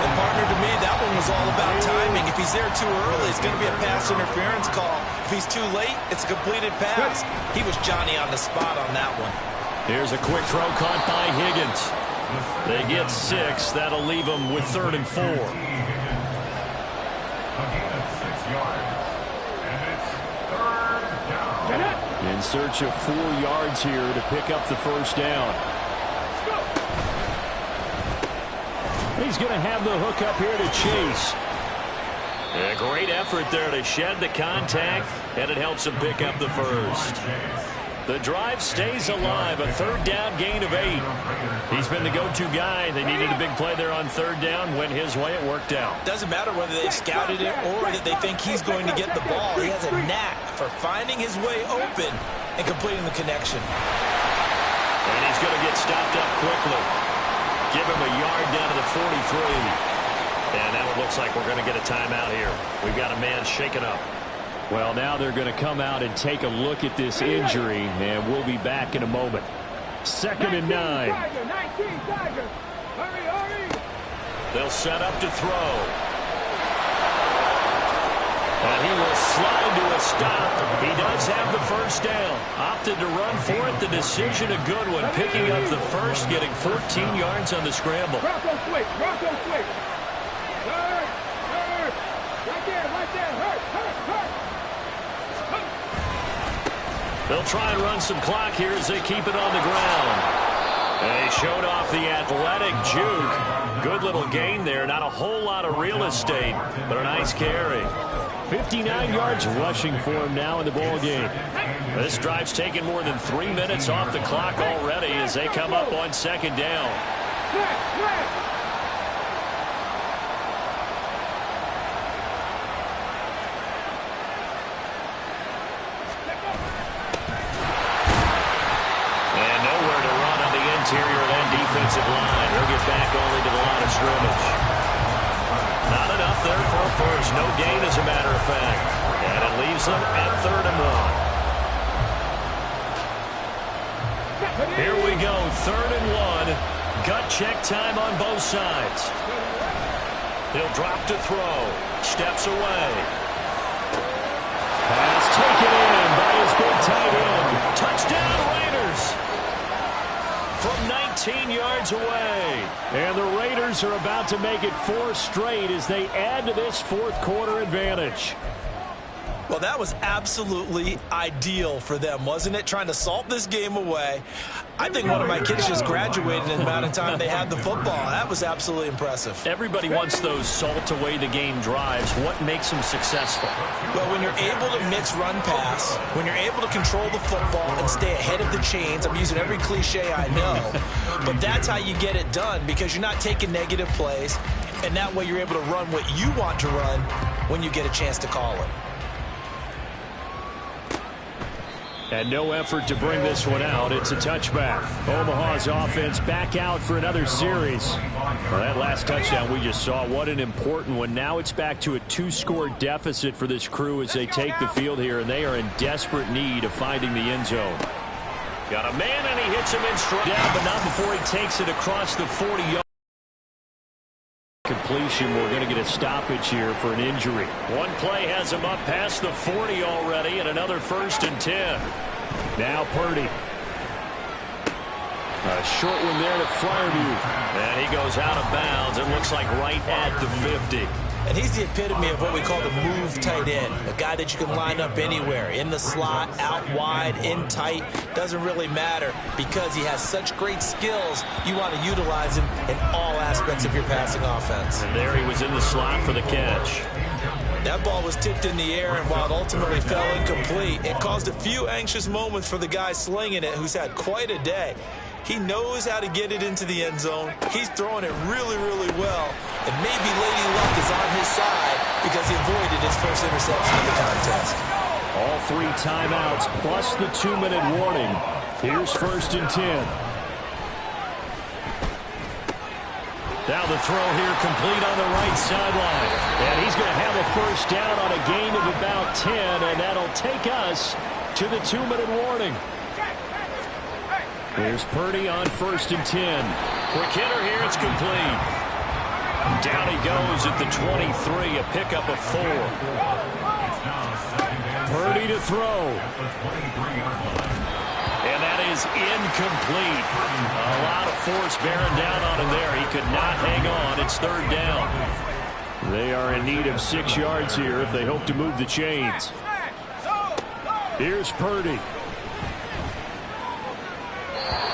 Speaker 6: And partner, to me, that one was all about timing. If he's there too early, it's going to be a pass interference call. If he's too late, it's a completed pass. He was Johnny on the spot on that one.
Speaker 5: Here's a quick throw caught by Higgins. They get 6. That'll leave them with 3rd and 4.
Speaker 9: Again at 6 yards. And it's 3rd down.
Speaker 5: In search of 4 yards here to pick up the 1st down. He's going to have the hook up here to Chase. A great effort there to shed the contact, and it helps him pick up the 1st. The drive stays alive, a 3rd down gain of 8. He's been the go-to guy. They needed a big play there on 3rd down. Went his way, it worked out.
Speaker 6: Doesn't matter whether they scouted it or that they think he's going to get the ball. He has a knack for finding his way open and completing the connection.
Speaker 5: And he's going to get stopped up quickly. Give him a yard down to the 43. And now it looks like we're going to get a timeout here. We've got a man shaken up. Well, now they're going to come out and take a look at this injury, and we'll be back in a moment. 2nd and 9. They'll set up to throw. And he will slide to a stop. He does have the 1st down. Opted to run for it. The decision a good one. Picking up the 1st, getting 14 yards on the scramble.
Speaker 8: Bronco switch. Bronco switch. Hurt. Hurt. Right there. Right there. Hurt. Hurt. Hurt.
Speaker 5: They'll try and run some clock here as they keep it on the ground. They showed off the athletic juke. Good little gain there. Not a whole lot of real estate, but a nice carry. 59 yards rushing for him now in the ball game. This drive's taken more than 3 minutes off the clock already as they come up on second down. Interior of that defensive line. He'll get back only to the line of scrimmage. Not enough there for a first. No gain, as a matter of fact. And it leaves them at 3rd and 1. Here we go, 3rd and 1. Gut check time on both sides. He'll drop to throw. Steps away. Pass taken in by his big tight end. Touchdown, Raiders! From 19 yards away. And the Raiders are about to make it 4 straight as they add to this 4th quarter advantage.
Speaker 6: Well, that was absolutely ideal for them, wasn't it? Trying to salt this game away. I think one of my kids just graduated in the amount of time they had the football. That was absolutely impressive.
Speaker 5: Everybody wants those salt away the game drives. What makes them successful?
Speaker 6: Well, when you're able to mix run pass, when you're able to control the football and stay ahead of the chains, I'm using every cliche I know, but that's how you get it done because you're not taking negative plays, and that way you're able to run what you want to run when you get a chance to call it.
Speaker 5: And no effort to bring this one out. It's a touchback. Omaha's offense back out for another series. Well, that last touchdown we just saw, what an important one. Now it's back to a 2-score deficit for this crew as they take the field here, and they are in desperate need of finding the end zone. Got a man, and he hits him in straight down, but not before he takes it across the 40-yard. Completion. We're going to get a stoppage here for an injury. One play has him up past the 40 already, and another 1st and 10. Now Purdy. A short one there to Freiermuth. And he goes out of bounds. It looks like right at the 50.
Speaker 6: And he's the epitome of what we call the move tight end. A guy that you can line up anywhere. In the slot, out wide, in tight. Doesn't really matter because he has such great skills. You want to utilize him in all aspects of your passing offense.
Speaker 5: And there he was in the slot for the catch.
Speaker 6: That ball was tipped in the air, and while it ultimately fell incomplete, it caused a few anxious moments for the guy slinging it, who's had quite a day. He knows how to get it into the end zone. He's throwing it really, really well. And maybe Lady Luck is on his side because he avoided his first interception of the contest.
Speaker 5: All 3 timeouts plus the 2-minute warning. Here's 1st and 10. Now the throw here complete on the right sideline. And he's going to have a first down on a gain of about 10, and that'll take us to the 2-minute warning. Here's Purdy on 1st and 10. Quick hitter here, it's complete. Down he goes at the 23, a pickup of 4. Purdy to throw. And that is incomplete. A lot of force bearing down on him there. He could not hang on. It's 3rd down. They are in need of 6 yards here if they hope to move the chains. Here's Purdy.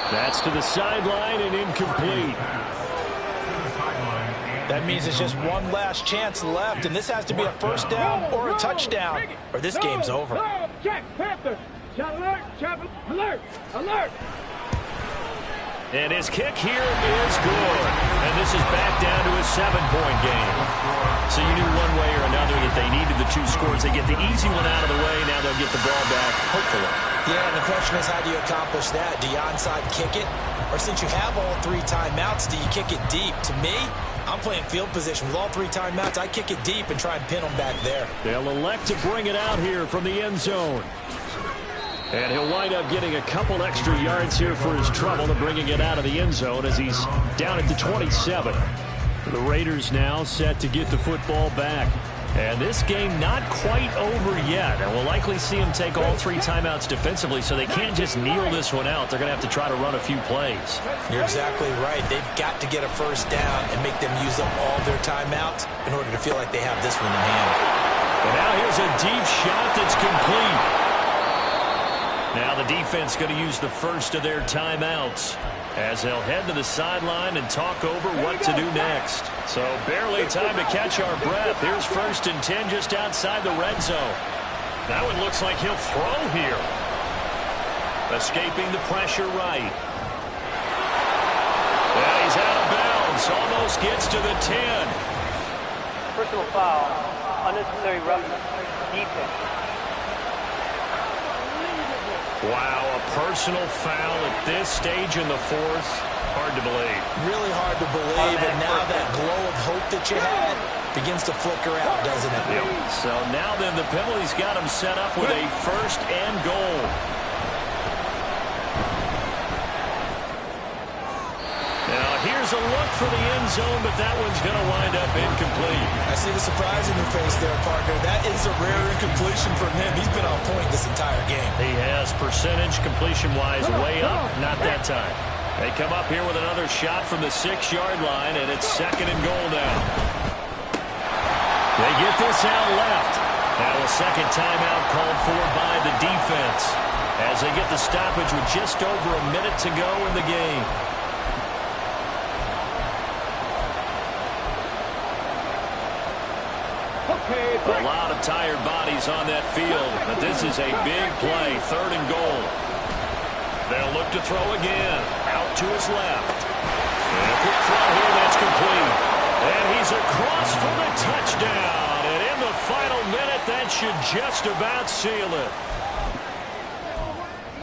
Speaker 5: That's to the sideline and incomplete.
Speaker 6: That means it's just one last chance left, and this has to be a first down or a touchdown, or this game's over.
Speaker 8: Check, Panther. Shot alert, chop alert, alert.
Speaker 5: And his kick here is good. And this is back down to a 7-point game. So you knew one way or another that they needed the 2 scores. They get the easy one out of the way. Now they'll get the ball back, hopefully.
Speaker 6: Yeah, and the question is, how do you accomplish that? Do you onside kick it? Or since you have all 3 timeouts, do you kick it deep? To me, I'm playing field position. With all 3 timeouts, I kick it deep and try and pin them back there.
Speaker 5: They'll elect to bring it out here from the end zone. And he'll wind up getting a couple extra yards here for his trouble to bringing it out of the end zone as he's down at the 27. The Raiders now set to get the football back. And this game not quite over yet. And we'll likely see him take all 3 timeouts defensively, so they can't just kneel this one out. They're going to have to try to run a few plays.
Speaker 6: You're exactly right. They've got to get a first down and make them use up all their timeouts in order to feel like they have this one in hand.
Speaker 5: And now here's a deep shot that's complete. Now the defense going to use the first of their timeouts. as they'll head to the sideline and talk over what to do next. So barely time to catch our breath. Here's 1st and 10 just outside the red zone. Now it looks like he'll throw here. Escaping the pressure right. Yeah, he's out of bounds. Almost gets to the 10.
Speaker 7: Personal foul. Unnecessary roughness. Defense.
Speaker 5: Wow, a personal foul at this stage in the 4th. Hard to believe.
Speaker 6: Really hard to believe, and now that glow of hope that you had begins to flicker out, doesn't it?
Speaker 5: Yep. So now then the penalty's got him set up with a 1st and goal. Now here's a look for the end zone, but that one's going to wind up incomplete.
Speaker 6: I see the surprise in your face there, partner. That is a rare incompletion from him. He's been on point this entire game.
Speaker 5: He has percentage completion-wise way up. Not that time. They come up here with another shot from the 6-yard line, and it's 2nd and goal now. They get this out left. Now a second timeout called for by the defense as they get the stoppage with just over a minute to go in the game. A lot of tired bodies on that field, but this is a big play, 3rd and goal. They'll look to throw again, out to his left. And a quick throw here, that's complete. And he's across for the touchdown. And in the final minute, that should just about seal it.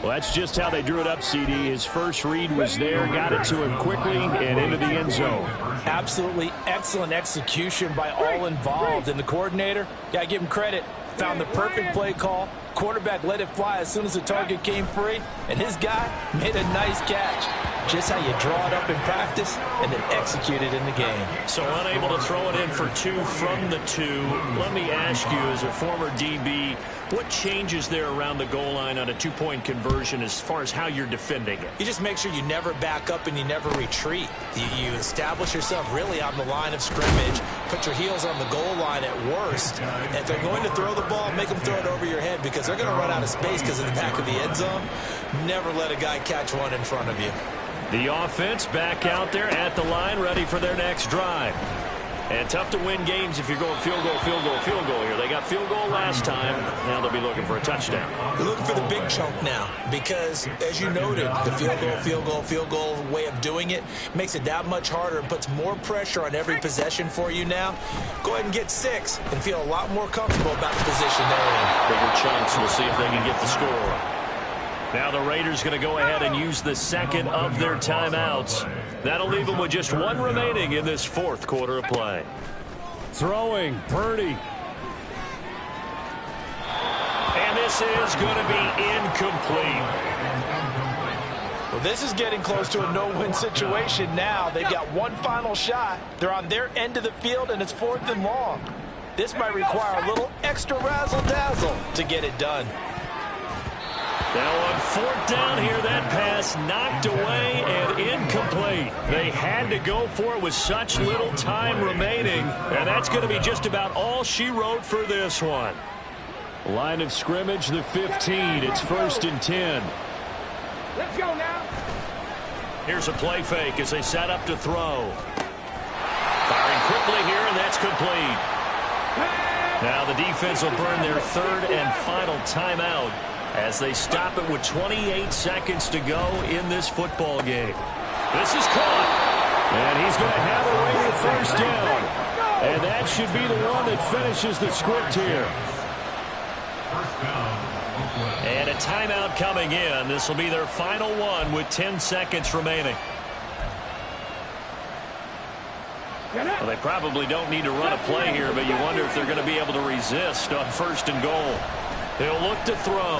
Speaker 5: Well, that's just how they drew it up, CD. His first read was there, got it to him quickly, and into the end zone.
Speaker 6: Absolutely excellent execution by all involved. And the coordinator, got to give him credit, found the perfect play call. Quarterback let it fly as soon as the target came free, and his guy made a nice catch. Just how you draw it up in practice and then execute it in the game.
Speaker 5: So unable to throw it in for 2 from the 2. Let me ask you, as a former DB, what changes there around the goal line on a 2-point conversion as far as how you're defending it?
Speaker 6: You just make sure you never back up and you never retreat. You establish yourself really on the line of scrimmage, put your heels on the goal line at worst. And if they're going to throw the ball, make them throw it over your head because they're going to run out of space because of the back of the end zone. Never let a guy catch one in front of you.
Speaker 5: The offense back out there at the line, ready for their next drive. And tough to win games if you're going field goal, field goal, field goal here. They got field goal last time. Now they'll be looking for a touchdown.
Speaker 6: They're looking for the big chunk now because, as you noted, the field goal way of doing it makes it that much harder and puts more pressure on every possession for you now. Go ahead and get 6 and feel a lot more comfortable about the position they're in.
Speaker 5: Bigger chunks. We'll see if they can get the score. Now the Raiders going to go ahead and use the second of their timeouts. That'll leave them with just 1 remaining in this 4th quarter of play. Throwing, Purdy. And this is going to be incomplete.
Speaker 6: Well, this is getting close to a no-win situation now. They've got one final shot. They're on their end of the field, and it's 4th and long. This might require a little extra razzle-dazzle to get it done.
Speaker 5: Now on 4th down here, that pass knocked away and incomplete. They had to go for it with such little time remaining, and that's going to be just about all she wrote for this one. Line of scrimmage, the 15. It's 1st and 10.
Speaker 8: Let's go now.
Speaker 5: Here's a play fake as they set up to throw. Firing quickly here, and that's complete. Now the defense will burn their 3rd and final timeout as they stop it with 28 seconds to go in this football game. This is caught, and he's going to have away with 1st down. And that should be the one that finishes the script here. And a timeout coming in. This will be their final one with 10 seconds remaining. Well, they probably don't need to run a play here, but you wonder if they're going to be able to resist on 1st and goal. He'll look to throw.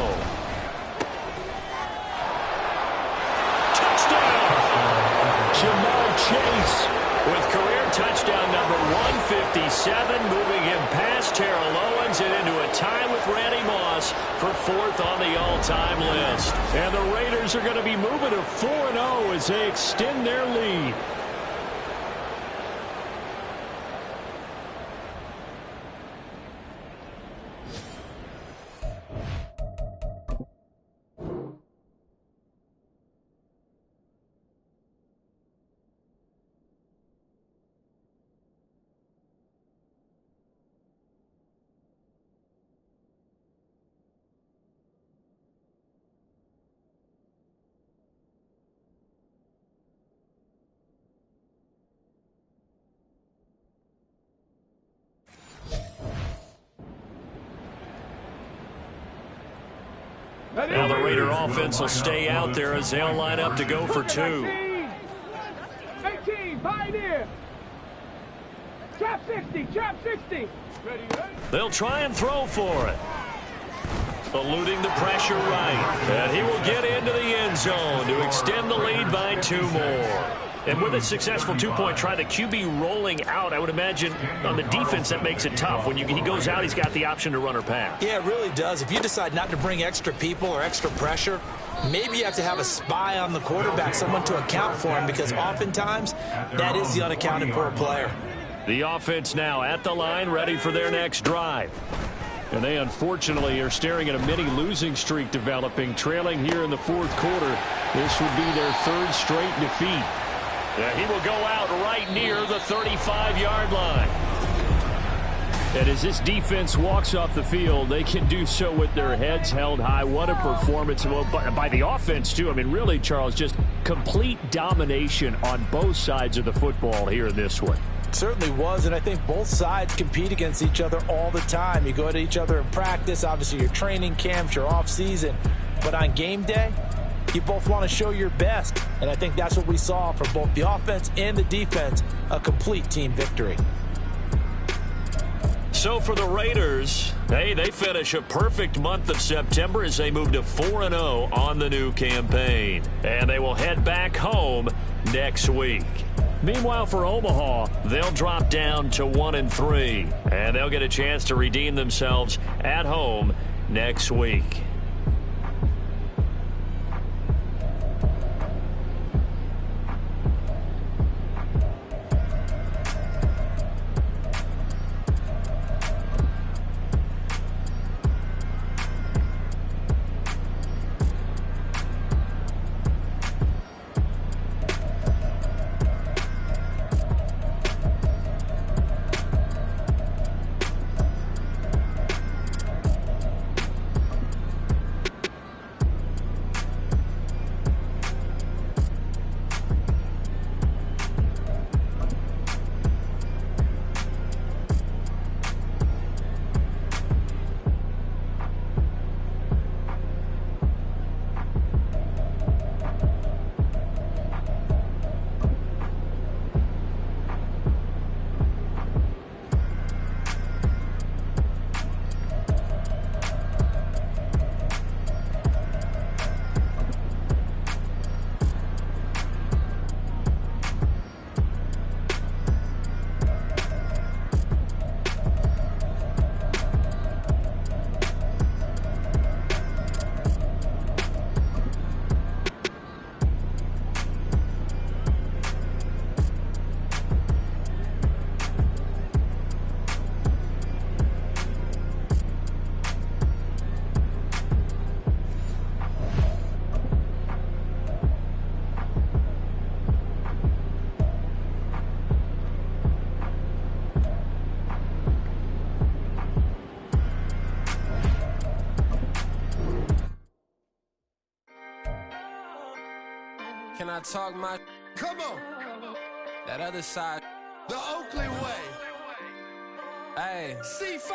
Speaker 5: Touchdown! Jamar Chase with career touchdown number 157, moving him past Terrell Owens and into a tie with Randy Moss for 4th on the all-time list. And the Raiders are going to be moving to 4-0 as they extend their lead. Now the Raider offense will stay out there as they'll line up to go for 2.
Speaker 8: 18, pioneer. Trap 60, trap 60.
Speaker 5: They'll try and throw for it. Eluding the pressure right. And he will get into the end zone to extend the lead by 2 more. And with a successful 2-point try, the QB rolling out, I would imagine on the defense that makes it tough. When he goes out, he's got the option to run or pass.
Speaker 6: Yeah, it really does. If you decide not to bring extra people or extra pressure, maybe you have to have a spy on the quarterback, someone to account for him, because oftentimes that is the unaccounted for player.
Speaker 5: The offense now at the line, ready for their next drive. And they unfortunately are staring at a mini losing streak developing, trailing here in the 4th quarter. This would be their 3rd straight defeat. He will go out right near the 35-yard line. And as this defense walks off the field, they can do so with their heads held high. What a performance by the offense, too. I mean, really, Charles, just complete domination on both sides of the football here in this one.
Speaker 6: Certainly was, and I think both sides compete against each other all the time. You go to each other in practice, obviously your training camps, your off season, but on game day, you both want to show your best, and I think that's what we saw from both the offense and the defense, a complete team victory.
Speaker 5: So for the Raiders, they finish a perfect month of September as they move to 4-0 on the new campaign, and they will head back home next week. Meanwhile, for Omaha, they'll drop down to 1-3, and they'll get a chance to redeem themselves at home next week.
Speaker 1: Can I talk my...
Speaker 2: Come on.
Speaker 1: That other side.
Speaker 2: The Oakley way.
Speaker 1: Hey.
Speaker 2: C5.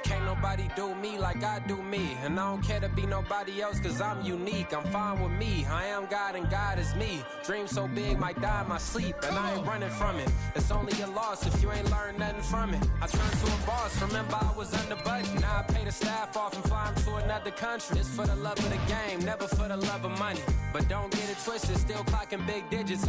Speaker 1: Can't nobody do me like I do me. And I don't care to be nobody else cause I'm unique. I'm fine with me. I am God and God is me. Dream so big might die in my sleep. And I ain't running from it. It's only a loss if you ain't learned nothing from it. I turned to a boss. Remember I was under budget. Now I pay the staff off and fly them to another country. It's for the love of the game. Never for the love of money. But don't get it twisted. Still clocking big digits.